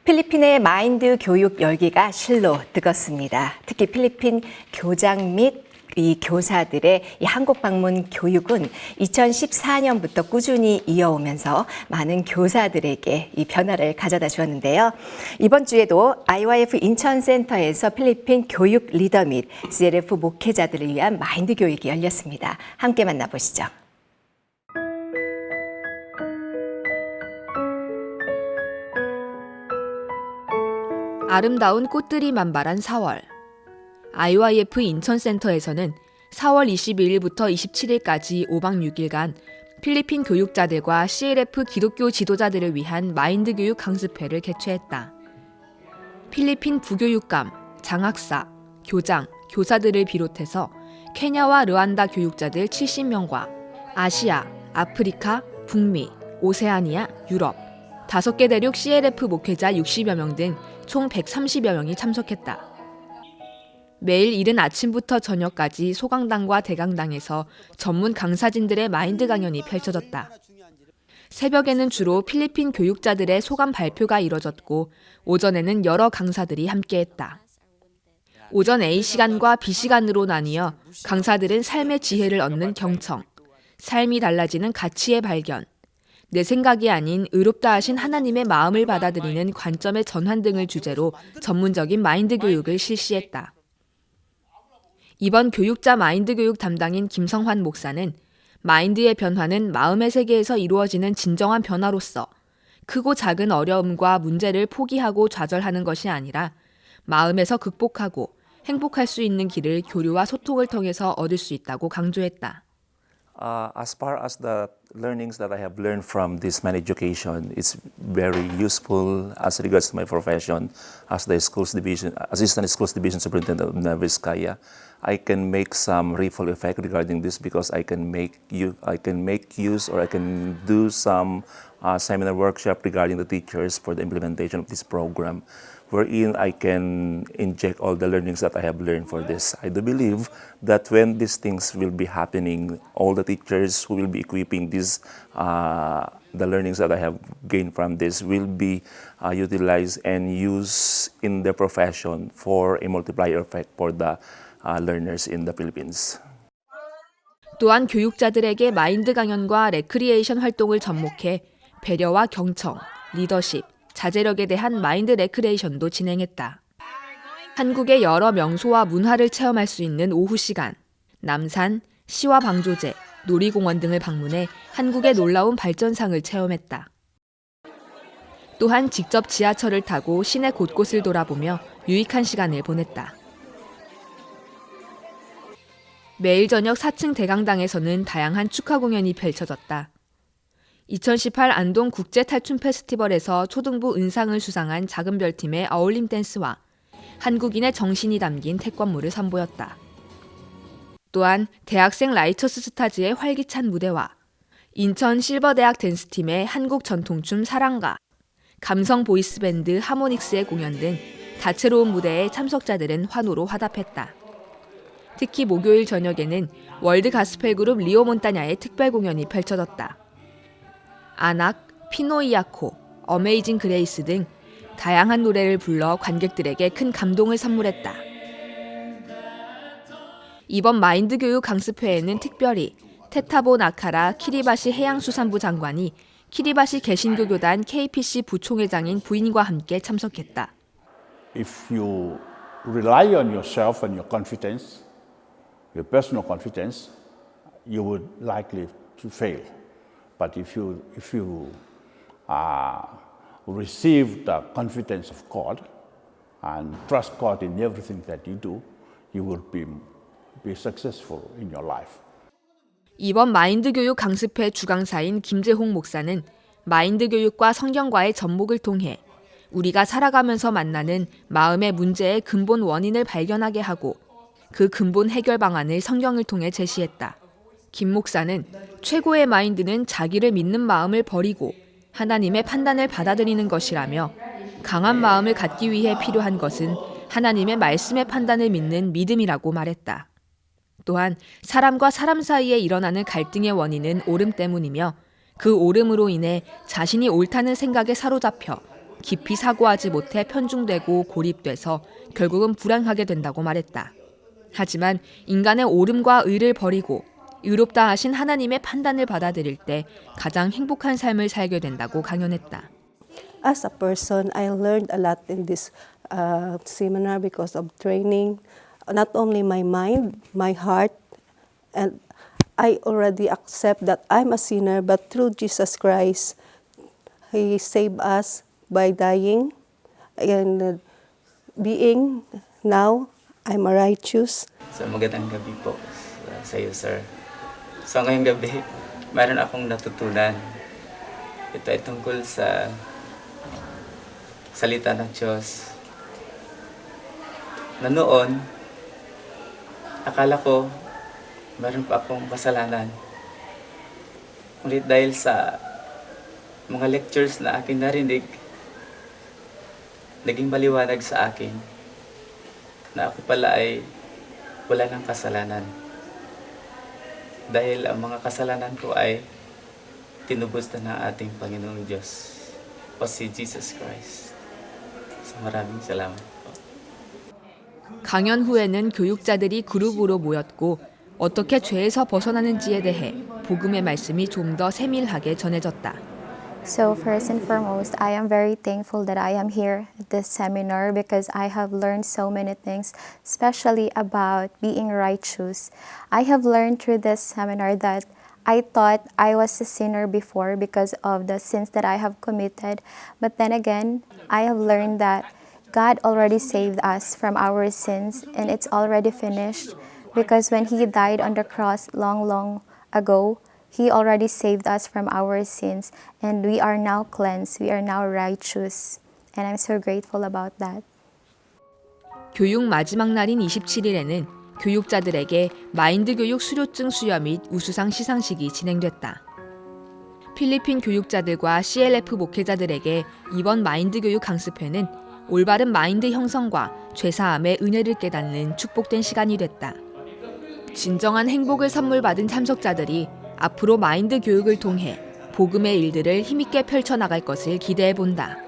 필리핀의 마인드 교육 열기가 실로 뜨겁습니다. 특히 필리핀 교장 및 이 교사들의 이 한국 방문 교육은 2014년부터 꾸준히 이어오면서 많은 교사들에게 이 변화를 가져다 주었는데요. 이번 주에도 IYF 인천센터에서 필리핀 교육 리더 및 CLF 목회자들을 위한 마인드 교육이 열렸습니다. 함께 만나보시죠. 아름다운 꽃들이 만발한 4월. IYF 인천센터에서는 4월 22일부터 27일까지 5박 6일간 필리핀 교육자들과 CLF 기독교 지도자들을 위한 마인드 교육 강습회를 개최했다. 필리핀 부교육감, 장학사, 교장, 교사들을 비롯해서 케냐와 르완다 교육자들 70명과 아시아, 아프리카, 북미, 오세아니아, 유럽, 5개 대륙 CLF 목회자 60여 명 등 총 130여 명이 참석했다. 매일 이른 아침부터 저녁까지 소강당과 대강당에서 전문 강사진들의 마인드 강연이 펼쳐졌다. 새벽에는 주로 필리핀 교육자들의 소감 발표가 이뤄졌고 오전에는 여러 강사들이 함께했다. 오전 A시간과 B시간으로 나뉘어 강사들은 삶의 지혜를 얻는 경청, 삶이 달라지는 가치의 발견, 내 생각이 아닌 의롭다 하신 하나님의 마음을 받아들이는 관점의 전환 등을 주제로 전문적인 마인드 교육을 실시했다. 이번 교육자 마인드 교육 담당인 김성환 목사는 마인드의 변화는 마음의 세계에서 이루어지는 진정한 변화로서 크고 작은 어려움과 문제를 포기하고 좌절하는 것이 아니라 마음에서 극복하고 행복할 수 있는 길을 교류와 소통을 통해서 얻을 수 있다고 강조했다. As far as the learnings that I have learned from this man education, it's very useful as regards to my profession as the schools division, assistant schools division superintendent of Naviskaya. I can make some ripple effect regarding this because I can make use or I can do some seminar workshop regarding the teachers for the implementation of this program, wherein I can inject all the learnings that I have learned for this. I do believe that when these things will be happening, all the teachers who will be equipping this, the learnings that I have gained from this will be utilized and used in their profession for a multiplier effect for the learners in the Philippines. 또한 교육자들에게 마인드 강연과 레크리에이션 활동을 접목해 배려와 경청, 리더십, 자제력에 대한 마인드 레크레이션도 진행했다. 한국의 여러 명소와 문화를 체험할 수 있는 오후 시간, 남산, 시와 방조제, 놀이공원 등을 방문해 한국의 놀라운 발전상을 체험했다. 또한 직접 지하철을 타고 시내 곳곳을 돌아보며 유익한 시간을 보냈다. 매일 저녁 4층 대강당에서는 다양한 축하 공연이 펼쳐졌다. 2018 안동 국제 탈춤 페스티벌에서 초등부 은상을 수상한 작은 별팀의 어울림 댄스와 한국인의 정신이 담긴 태권무를 선보였다. 또한 대학생 라이처스 스타즈의 활기찬 무대와 인천 실버대학 댄스팀의 한국 전통춤 사랑가, 감성 보이스밴드 하모닉스의 공연 등 다채로운 무대에 참석자들은 환호로 화답했다. 특히 목요일 저녁에는 월드 가스펠 그룹 리오 몬타냐의 특별 공연이 펼쳐졌다. 아낙, 피노이아코, 어메이징 그레이스 등 다양한 노래를 불러 관객들에게 큰 감동을 선물했다. 이번 마인드 교육 강습회에는 특별히 테타보 나카라 키리바시 해양수산부 장관이 키리바시 개신교교단 KPC 부총회장인 부인과 함께 참석했다. If you rely on yourself and your confidence, your personal confidence, you would likely to fail. But if you receive the confidence of God and trust God in everything that you do, you will be successful in your life. 이번 마인드 교육 강습회 주강사인 김재홍 목사는 마인드 교육과 성경과의 접목을 통해 우리가 살아가면서 만나는 마음의 문제의 근본 원인을 발견하게 하고 그 근본 해결 방안을 성경을 통해 제시했다. 김 목사는 최고의 마인드는 자기를 믿는 마음을 버리고 하나님의 판단을 받아들이는 것이라며 강한 마음을 갖기 위해 필요한 것은 하나님의 말씀의 판단을 믿는 믿음이라고 말했다. 또한 사람과 사람 사이에 일어나는 갈등의 원인은 오름 때문이며 그 오름으로 인해 자신이 옳다는 생각에 사로잡혀 깊이 사고하지 못해 편중되고 고립돼서 결국은 불행하게 된다고 말했다. 하지만 인간의 오름과 의를 버리고 의롭다 하신 하나님의 판단을 받아들일 때 가장 행복한 삶을 살게 된다고 강연했다. As a person, I learned a lot in this seminar because of training. Not only my mind, my heart, and I already accept that I'm a sinner, but through Jesus Christ, He saved us by dying and being now I'm a righteous. So magandang gabi po sa iyo, sir. So ngayong gabi, mayroon akong natutunan. Ito ay tungkol sa salita ng Diyos. Na noon, akala ko mayroon pa akong kasalanan. Ngunit dahil sa mga lectures na aking narinig, naging maliwanag sa akin na ako pala ay wala ng kasalanan. Dahil ang mga kasalanan ko ay tinubos na ng ating Panginoong Diyos o si Jesus Christ. So maraming salamat po. 강연 후에는 교육자들이 그룹으로 모였고 어떻게 죄에서 벗어나는지에 대해 복음의 말씀이 좀 더 세밀하게 전해졌다. So first and foremost, I am very thankful that I am here at this seminar because I have learned so many things, especially about being righteous. I have learned through this seminar that I thought I was a sinner before because of the sins that I have committed. But then again, I have learned that God already saved us from our sins and it's already finished because when He died on the cross long ago, He already saved us from our sins and we are now cleansed, we are now righteous. And I'm so grateful about that. 교육 마지막 날인 27일에는 교육자들에게 마인드 교육 수료증 수여 및 우수상 시상식이 진행됐다. 필리핀 교육자들과 CLF 목회자들에게 이번 마인드 교육 강습회는 올바른 마인드 형성과 죄사함의 은혜를 깨닫는 축복된 시간이 됐다. 진정한 행복을 선물 받은 참석자들이 앞으로 마인드 교육을 통해 복음의 일들을 힘있게 펼쳐나갈 것을 기대해 본다.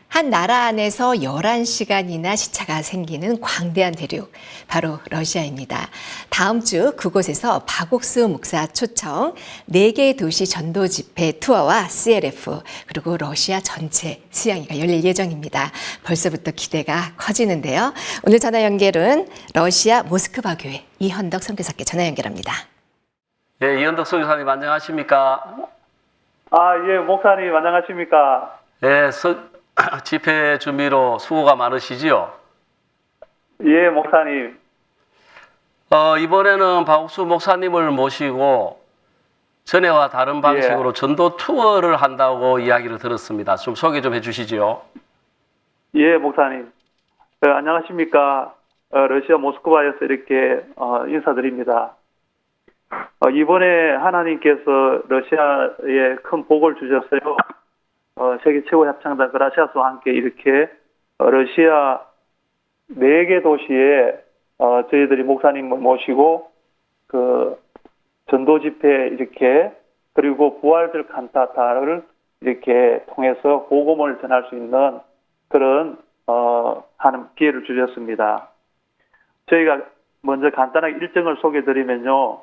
한 나라 안에서 11시간이나 시차가 생기는 광대한 대륙, 바로 러시아입니다. 다음 주 그곳에서 박옥수 목사 초청 4개 도시 전도 집회 투어와 CLF, 그리고 러시아 전체 수양회가 열릴 예정입니다. 벌써부터 기대가 커지는데요. 오늘 전화 연결은 러시아 모스크바 교회 이현덕 선교사께 전화 연결합니다. 네, 이현덕 선교사님 안녕하십니까? 예, 목사님 안녕하십니까? 네, 집회 준비로 수고가 많으시지요? 예, 목사님. 이번에는 박옥수 목사님을 모시고 전에와 다른 방식으로 전도 투어를 한다고 이야기를 들었습니다. 좀 소개 좀 해주시지요. 예, 목사님. 안녕하십니까. 러시아 모스크바에서 이렇게 인사드립니다. 이번에 하나님께서 러시아에 큰 복을 주셨어요. 세계 최고 합창단 그라시아스와 함께 이렇게 러시아 4개 도시에 저희들이 목사님을 모시고 그 전도 집회 이렇게 그리고 부활절 칸타타를 이렇게 통해서 복음을 전할 수 있는 그런 하는 기회를 주셨습니다. 저희가 먼저 간단하게 일정을 소개드리면요.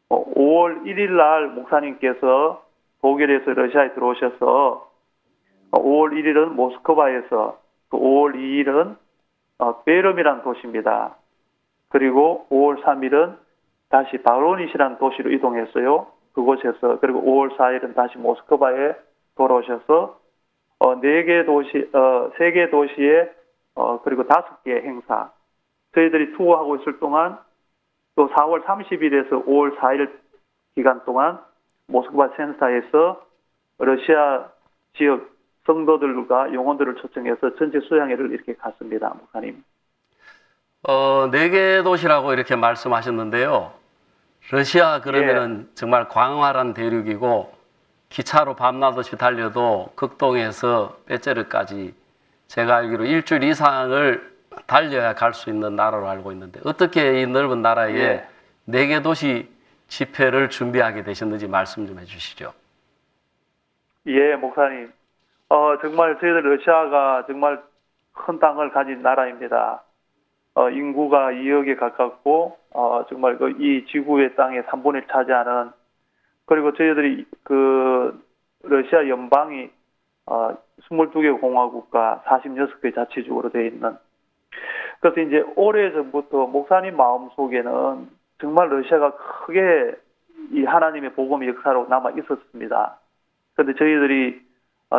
5월 1일 날 목사님께서 독일에서 러시아에 들어오셔서 5월 1일은 모스크바에서 5월 2일은 베름이라는 도시입니다. 그리고 5월 3일은 다시 바로니시라는 도시로 이동했어요. 그곳에서 그리고 5월 4일은 다시 모스크바에 돌아오셔서 4개 도시, 3개 도시에 그리고 5개 행사 저희들이 투어하고 있을 동안 또 4월 30일에서 5월 4일 기간 동안 모스크바 센터에서 러시아 지역 성도들과 영혼들을 초청해서 전체 수양회를 이렇게 갔습니다, 목사님. 4개 도시라고 이렇게 말씀하셨는데요. 러시아 그러면은 정말 광활한 대륙이고 기차로 밤낮 없이 달려도 극동에서 빼째르까지 제가 알기로 일주일 이상을 달려야 갈 수 있는 나라로 알고 있는데 어떻게 이 넓은 나라에 4개 도시 집회를 준비하게 되셨는지 말씀 좀 해주시죠. 예, 목사님. 정말 저희들 러시아가 정말 큰 땅을 가진 나라입니다. 인구가 2억에 가깝고 정말 이 지구의 땅의 3분의 1 차지하는 그리고 저희들이 그 러시아 연방이 22개 공화국과 46개 자치주로 되어 있는 그래서 이제 오래전부터 목사님 마음속에는 정말 러시아가 크게 이 하나님의 복음의 역사로 남아 있었습니다. 그런데 저희들이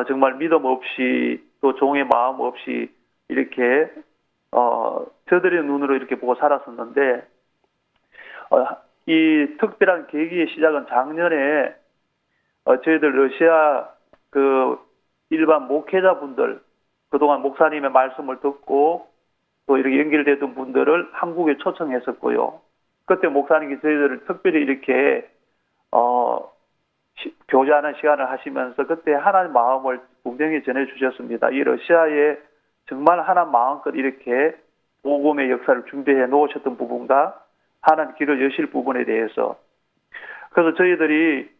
정말 믿음 없이 또 종의 마음 없이 이렇게 저들의 눈으로 이렇게 보고 살았었는데 이 특별한 계기의 시작은 작년에 저희들 러시아 그 일반 목회자분들 그동안 목사님의 말씀을 듣고 또 이렇게 연결되던 분들을 한국에 초청했었고요. 그때 목사님이 저희들을 특별히 이렇게 교제하는 시간을 하시면서 그때 하나님 마음을 분명히 전해주셨습니다. 이 러시아에 정말 하나님 마음껏 이렇게 복음의 역사를 준비해 놓으셨던 부분과 하나님 길을 여실 부분에 대해서 그래서 저희들이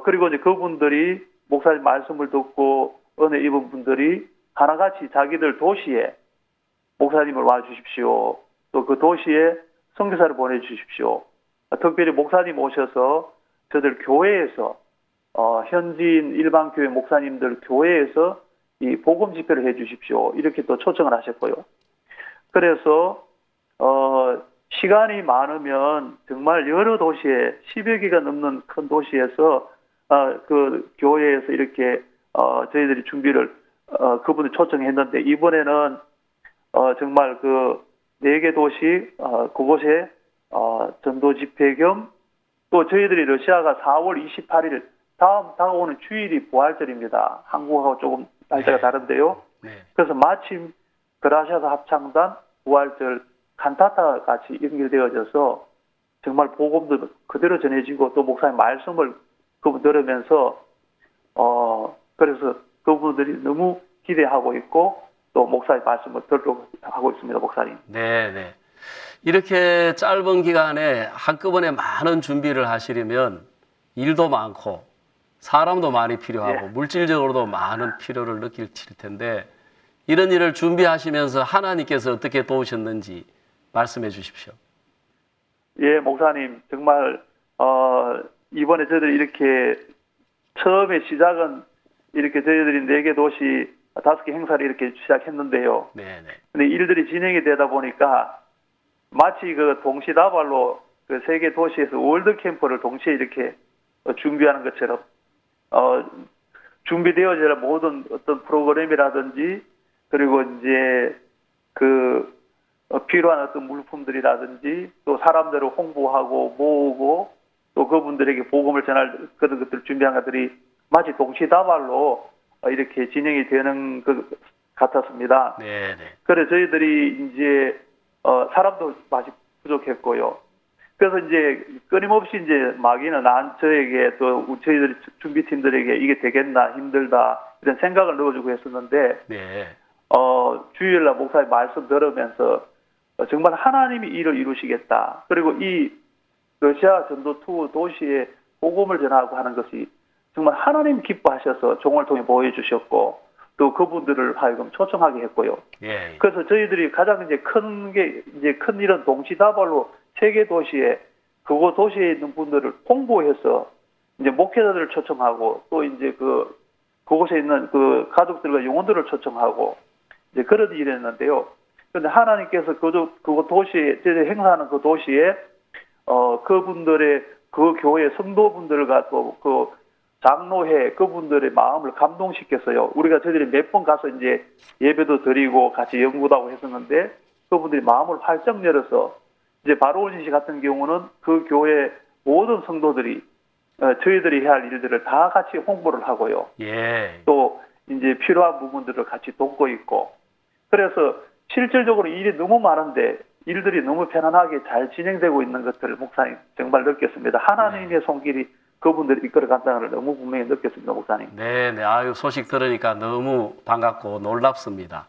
그리고 이제 그분들이 목사님 말씀을 듣고 은혜 입은 분들이 하나같이 자기들 도시에 목사님을 와주십시오. 또 그 도시에 선교사를 보내주십시오. 특별히 목사님 오셔서 저들 교회에서 현지인 일반 교회 목사님들 교회에서 이 복음 집회를 해주십시오. 이렇게 또 초청을 하셨고요. 그래서 시간이 많으면 정말 여러 도시에 10여 개가 넘는 큰 도시에서 그 교회에서 이렇게 저희들이 준비를 그분을 초청했는데 이번에는 정말 그 4개 도시 그곳에 전도 집회 겸 또 저희들이 러시아가 4월 28일 다가오는 주일이 부활절입니다. 한국하고 조금 날짜가 다른데요. 그래서 마침 그라시아스 합창단 부활절 칸타타 같이 연결되어져서 정말 복음도 그대로 전해지고 또 목사님 말씀을 그분 들으면서 그래서 그분들이 너무 기대하고 있고 또 목사님 말씀을 들으려고 하고 있습니다, 목사님. 네. 이렇게 짧은 기간에 한꺼번에 많은 준비를 하시려면 일도 많고 사람도 많이 필요하고 물질적으로도 많은 필요를 느낄 텐데 이런 일을 준비하시면서 하나님께서 어떻게 도우셨는지 말씀해 주십시오. 예, 목사님 정말 이번에 저희들이 이렇게 처음에 시작은 이렇게 저희들이 4개 도시 5개 행사를 이렇게 시작했는데요. 근데 일들이 진행이 되다 보니까 마치 그 동시다발로 그 3개 도시에서 월드 캠프를 동시에 이렇게 준비하는 것처럼 준비되어져야 모든 어떤 프로그램이라든지 그리고 이제 그 필요한 어떤 물품들이라든지 또 사람들을 홍보하고 모으고 또 그분들에게 복음을 전할 그런 것들을 준비한 것들이 마치 동시다발로 이렇게 진행이 되는 것 같았습니다. 네. 그래서 저희들이 이제 사람도 아직 부족했고요. 그래서 이제 끊임없이 이제 마귀는 저에게 또 저희들 준비팀들에게 이게 되겠나 힘들다 이런 생각을 넣어주고 했었는데 네. 주일날 목사님 말씀 들으면서 정말 하나님이 일을 이루시겠다. 그리고 이 러시아 전도 투어 도시에 복음을 전하고 하는 것이 정말 하나님 기뻐하셔서 종을 통해 보여주셨고 또 그분들을 하여금 초청하게 했고요. 예. 그래서 저희들이 가장 이제 큰 이런 동시다발로 세계 도시에 그곳 도시에 있는 분들을 홍보해서 이제 목회자들을 초청하고 또 이제 그곳에 있는 그 가족들과 영혼들을 초청하고 이제 그런 일을 했는데요. 그런데 하나님께서 그곳 도시에 저희들이 행사하는 그 도시에 그분들의 그 교회 성도분들과 또 그 장로회 그분들의 마음을 감동시켰어요. 우리가 저희들이 몇 번 가서 이제 예배도 드리고 같이 연구도 하고 했었는데 그분들이 마음을 활짝 열어서 이제 바로온 씨 같은 경우는 그 교회 모든 성도들이 저희들이 해야 할 일들을 다 같이 홍보를 하고요. 예. 또 이제 필요한 부분들을 같이 돕고 있고 그래서 실질적으로 일이 너무 많은데 일들이 너무 편안하게 잘 진행되고 있는 것들을 목사님 정말 느꼈습니다. 하나님의 손길이 그분들이 이끌어 간다는 걸 너무 분명히 느꼈습니다, 목사님. 네. 아유, 소식 들으니까 너무 반갑고 놀랍습니다.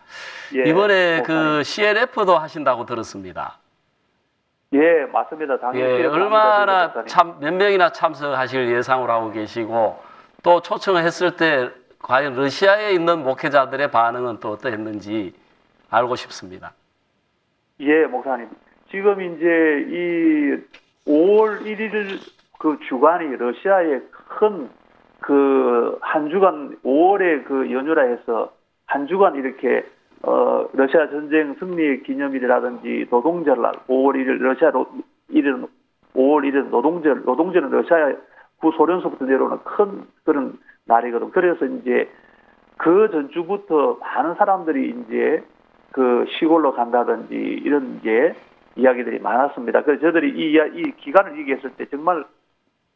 예, 이번에 목사님. 그 CLF도 하신다고 들었습니다. 예, 맞습니다. 당연히. 예, 얼마나 몇 명이나 참석하실 예상으로 하고 계시고 또 초청을 했을 때 과연 러시아에 있는 목회자들의 반응은 또 어떠했는지 알고 싶습니다. 예, 목사님. 지금 이제 이 5월 1일 그 주간이 러시아의 큰 그 한 주간 5월의 그 연휴라 해서 한 주간 이렇게 러시아 전쟁 승리 기념일이라든지 노동절날 5월 1일 러시아 5월 1일 노동절은 러시아 구소련서부터 내려오는 큰 그런 날이거든. 그래서 이제 그 전주부터 많은 사람들이 이제 그 시골로 간다든지 이런 이제 이야기들이 많았습니다. 그래서 저희들이 이 기간을 얘기했을 때 정말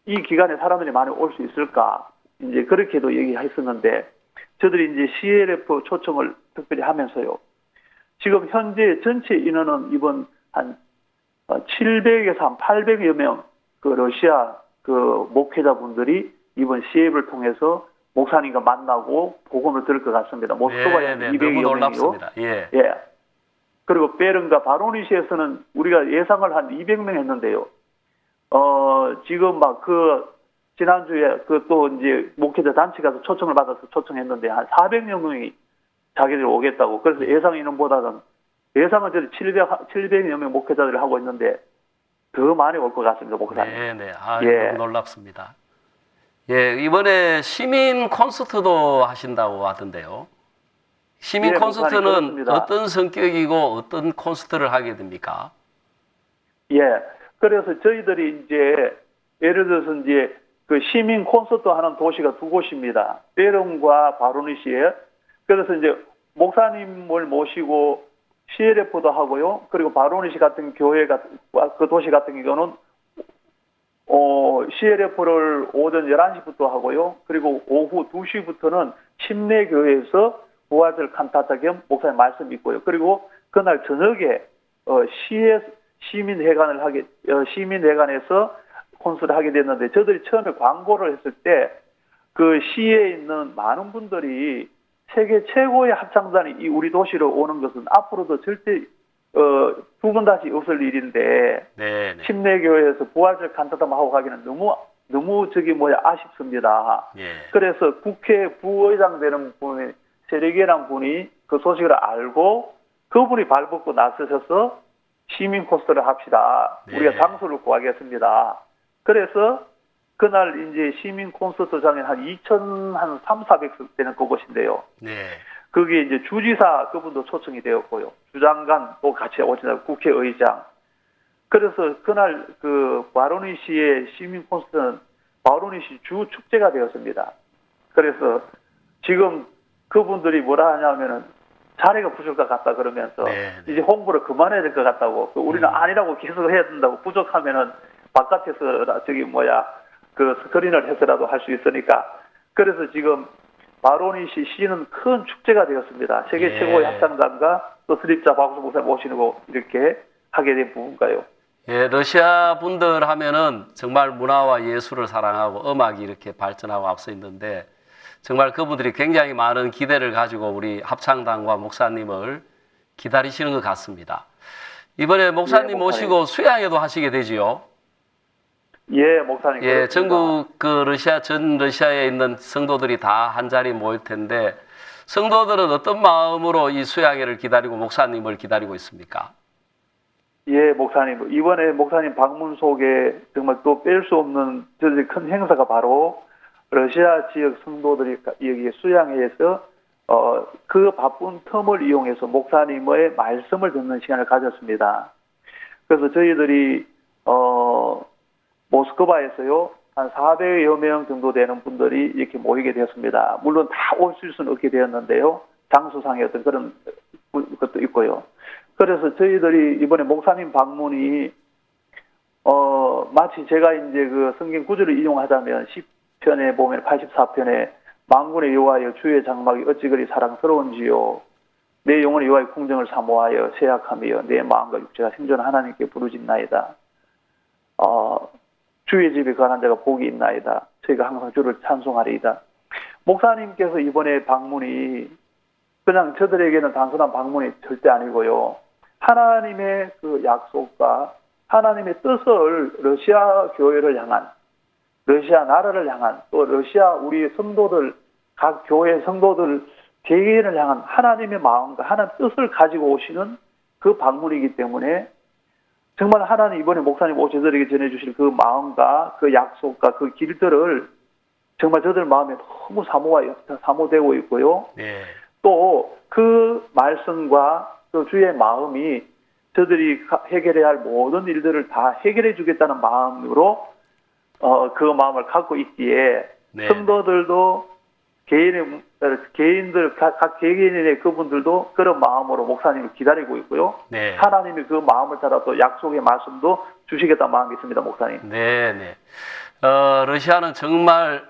이 기간에 사람들이 많이 올 수 있을까 이제 그렇게도 얘기했었는데 저희들이 이제 CLF 초청을 특별히 하면서요. 지금 현재 전체 인원은 이번 한 700에서 한 800여 명 그 러시아 그 목회자분들이 이번 CLF를 통해서 목사님과 만나고 복음을 들을 것 같습니다. 모스크바에 한 200여 너무 명이요. 놀랍습니다. 예. 예. 그리고 베른과 바로니시에서는 우리가 예상을 한 200명 했는데요. 지금 막 지난주에 또 이제 목회자 단체 가서 초청을 받아서 초청했는데 한 400여 명이 자기들이 오겠다고. 그래서 예상 인원보다는 예상은 저희 700여 명 목회자들이 하고 있는데 더 많이 올 것 같습니다, 목사님. 네. 아, 예. 너무 놀랍습니다. 예, 이번에 시민 콘서트도 하신다고 하던데요. 시민 예, 콘서트는 목사님, 그렇습니다. 어떤 성격이고 어떤 콘서트를 하게 됩니까? 예. 그래서 저희들이 이제 예를 들어서 이제 그 시민 콘서트 하는 도시가 두 곳입니다. 베른과 바로니시에. 그래서 이제 목사님을 모시고 CLF도 하고요. 그리고 바로니시 같은 교회가 그 도시 같은 경우는 CLF를 오전 11시부터 하고요. 그리고 오후 2시부터는 침례교회에서 부활절 칸타타 겸 목사님 말씀 있고요. 그리고 그날 저녁에 시민회관에서 콘서트를 하게 됐는데 저들이 처음에 광고를 했을 때 그 시에 있는 많은 분들이 세계 최고의 합창단이 이 우리 도시로 오는 것은 앞으로도 절대 두 번 다시 없을 일인데 네. 침례교회에서 부활절 칸타타만 하고 가기는 너무 아쉽습니다. 예. 그래서 국회 부의장 되는 분이 세례계란 분이 그 소식을 알고 그분이 발벗고 나서셔서 시민 콘서트를 합시다. 네. 우리가 장소를 구하겠습니다. 그래서 그날 이제 시민 콘서트장에 한 3,400석 되는 그곳인데요. 네. 거기에 이제 주지사 그분도 초청이 되었고요. 주장관 또 같이 오시는 국회의장. 그래서 그날 그 바로니시의 시민 콘서트는 바로니시 주 축제가 되었습니다. 그래서 지금 그분들이 뭐라 하냐면은 자리가 부족할 것 같다 그러면서 이제 홍보를 그만해야 될 것 같다고 우리는 아니라고 계속 해야 된다고 부족하면은 바깥에서 그 스크린을 해서라도 할 수 있으니까 그래서 지금 바로니 시는 큰 축제가 되었습니다. 세계 최고의 합창단과 또 수립자 박우수 목사님 모시고 이렇게 하게 된 부분가요. 예, 러시아 분들 하면은 정말 문화와 예술을 사랑하고 음악이 이렇게 발전하고 앞서 있는데 정말 그분들이 굉장히 많은 기대를 가지고 우리 합창단과 목사님을 기다리시는 것 같습니다. 이번에 목사님 모시고 수양회도 하시게 되지요? 예, 목사님. 예, 전국 전 러시아에 있는 성도들이 다 한 자리에 모일 텐데 성도들은 어떤 마음으로 이 수양회를 기다리고 목사님을 기다리고 있습니까? 예, 목사님. 이번에 목사님 방문 속에 정말 또 뺄 수 없는 저들의 큰 행사가 바로 러시아 지역 성도들이 여기 수양회에서 그 바쁜 텀을 이용해서 목사님의 말씀을 듣는 시간을 가졌습니다. 그래서 저희들이 모스크바에서요 한 400여 명 정도 되는 분들이 이렇게 모이게 되었습니다. 물론 다 올 수는 없게 되었는데요. 장소상의 어떤 그런 것도 있고요. 그래서 저희들이 이번에 목사님 방문이 마치 제가 이제 그 성경 구절을 이용하자면 10편에 보면 84편에 만군의 여호와여 주의 장막이 어찌 그리 사랑스러운지요. 내 영혼의 여호와의 궁정을 사모하여 세약하며 내 마음과 육체가 생존 하나님께 부르짖나이다. 주의 집에 거하는 자가 복이 있나이다. 저희가 항상 주를 찬송하리이다. 목사님께서 이번에 방문이 그냥 저들에게는 단순한 방문이 절대 아니고요. 하나님의 그 약속과 하나님의 뜻을 러시아 교회를 향한, 러시아 나라를 향한, 또 러시아 우리 성도들, 각 교회 성도들 개개인을 향한 하나님의 마음과 하나님의 뜻을 가지고 오시는 그 방문이기 때문에 정말 하나님 이번에 목사님 저들에게 전해주실 그 마음과 그 약속과 그 길들을 정말 저들 마음에 너무 사모되고 있고요. 네. 또 그 말씀과 또 주의 마음이 저들이 해결해야 할 모든 일들을 다 해결해 주겠다는 마음으로 그 마음을 갖고 있기에 성도들도 각 개개인의 그분들도 그런 마음으로 목사님을 기다리고 있고요. 네. 하나님이 그 마음을 따라 또 약속의 말씀도 주시겠다는 마음이 있습니다, 목사님. 네. 러시아는 정말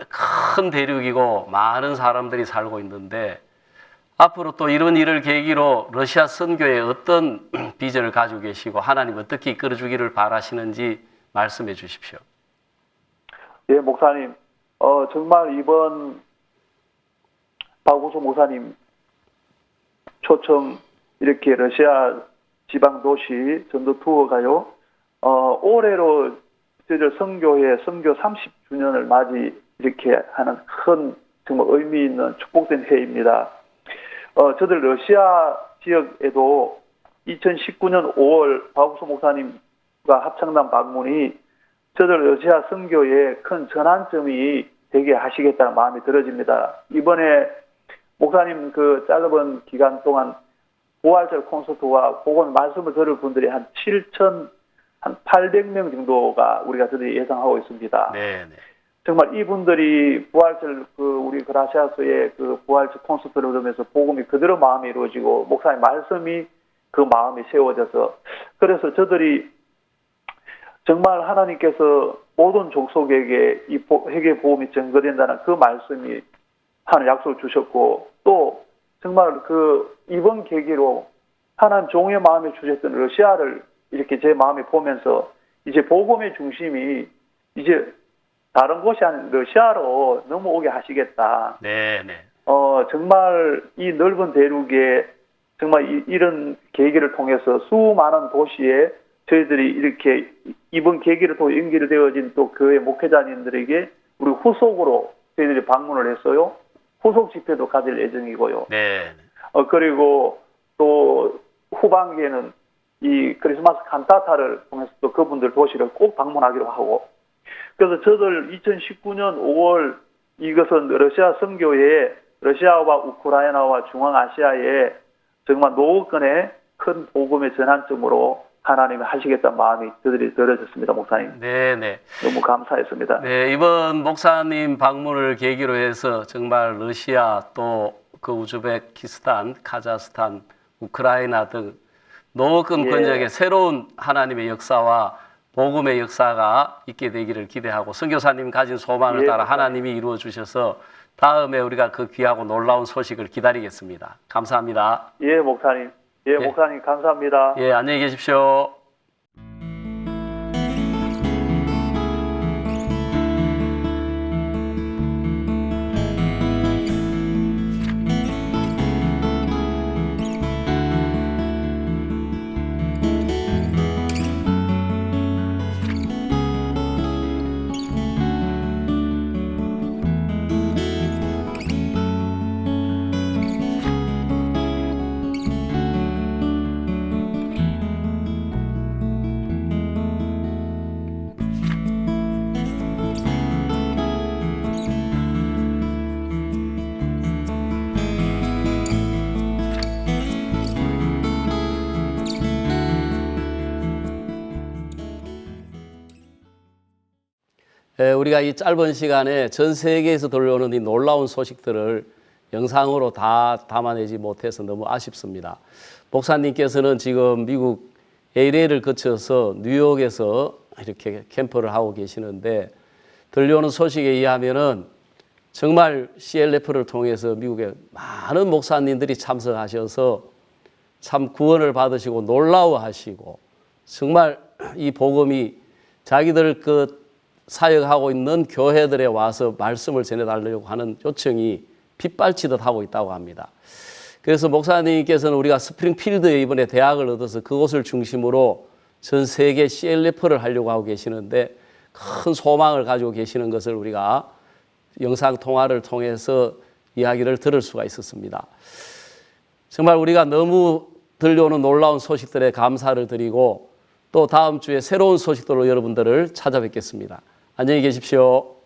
큰 대륙이고 많은 사람들이 살고 있는데 앞으로 또 이런 일을 계기로 러시아 선교에 어떤 비전을 가지고 계시고 하나님 어떻게 이끌어주기를 바라시는지 말씀해 주십시오. 예, 목사님. 정말 이번 박우수 목사님 초청 이렇게 러시아 지방 도시 전도 투어가요. 올해로 저희들 선교회 선교 30주년을 맞이 이렇게 하는 큰 정말 의미 있는 축복된 해입니다. 저들 러시아 지역에도 2019년 5월 박우수 목사님과 합창단 방문이 저들 러시아 선교에 큰 전환점이 되게 하시겠다는 마음이 들어집니다. 이번에 목사님 그 짧은 기간 동안 부활절 콘서트와 그건 말씀을 들을 분들이 한 800명 정도가 우리가 저들이 예상하고 있습니다. 네. 정말 이분들이 부활절 우리 그라시아서의 그 부활절 콘서트를 들으면서 복음이 그대로 마음이 이루어지고 목사님 말씀이 그 마음이 세워져서 그래서 저들이 정말 하나님께서 모든 족속에게 이 회개 복음이 전거된다는 그 말씀이 하는 약속을 주셨고 또 정말 이번 계기로 하나님 종의 마음에 주셨던 러시아를 이렇게 제 마음에 보면서 이제 복음의 중심이 이제 다른 곳이 아닌 러시아로 넘어오게 하시겠다. 네. 정말 이 넓은 대륙에 정말 이런 계기를 통해서 수많은 도시에 저희들이 이렇게 이번 계기를 통해 연결되어진 또 교회 목회자님들에게 우리 후속으로 저희들이 방문을 했어요. 후속 집회도 가질 예정이고요. 네. 그리고 또 후반기에는 이 크리스마스 칸타타를 통해서 또 그분들 도시를 꼭 방문하기로 하고 그래서 저들 2019년 5월 이것은 러시아 선교에 러시아와 우크라이나와 중앙아시아에 정말 노후권의 큰 복음의 전환점으로 하나님이 하시겠다는 마음이 저들이 들어졌습니다, 목사님. 네. 너무 감사했습니다. 네, 이번 목사님 방문을 계기로 해서 정말 러시아 또 그 우즈베키스탄, 카자흐스탄, 우크라이나 등 노금 예. 권역의 새로운 하나님의 역사와 복음의 역사가 있게 되기를 기대하고 선교사님 가진 소망을 예, 따라 목사님. 하나님이 이루어 주셔서 다음에 우리가 그 귀하고 놀라운 소식을 기다리겠습니다. 감사합니다. 예, 목사님. 예, 예. 목사님 감사합니다. 예, 안녕히 계십시오. 우리가 이 짧은 시간에 전 세계에서 들려오는 이 놀라운 소식들을 영상으로 다 담아내지 못해서 너무 아쉽습니다. 목사님께서는 지금 미국 LA를 거쳐서 뉴욕에서 이렇게 캠프를 하고 계시는데 들려오는 소식에 의하면은 정말 CLF를 통해서 미국에 많은 목사님들이 참석하셔서 참 구원을 받으시고 놀라워하시고 정말 이 복음이 자기들 그 사역하고 있는 교회들에 와서 말씀을 전해달라고 하는 요청이 빗발치듯 하고 있다고 합니다. 그래서 목사님께서는 우리가 스프링필드에 이번에 대학을 얻어서 그곳을 중심으로 전 세계 CLF를 하려고 하고 계시는데 큰 소망을 가지고 계시는 것을 우리가 영상 통화를 통해서 이야기를 들을 수가 있었습니다. 정말 우리가 너무 들려오는 놀라운 소식들에 감사를 드리고 또 다음 주에 새로운 소식들로 여러분들을 찾아뵙겠습니다. 안녕히 계십시오.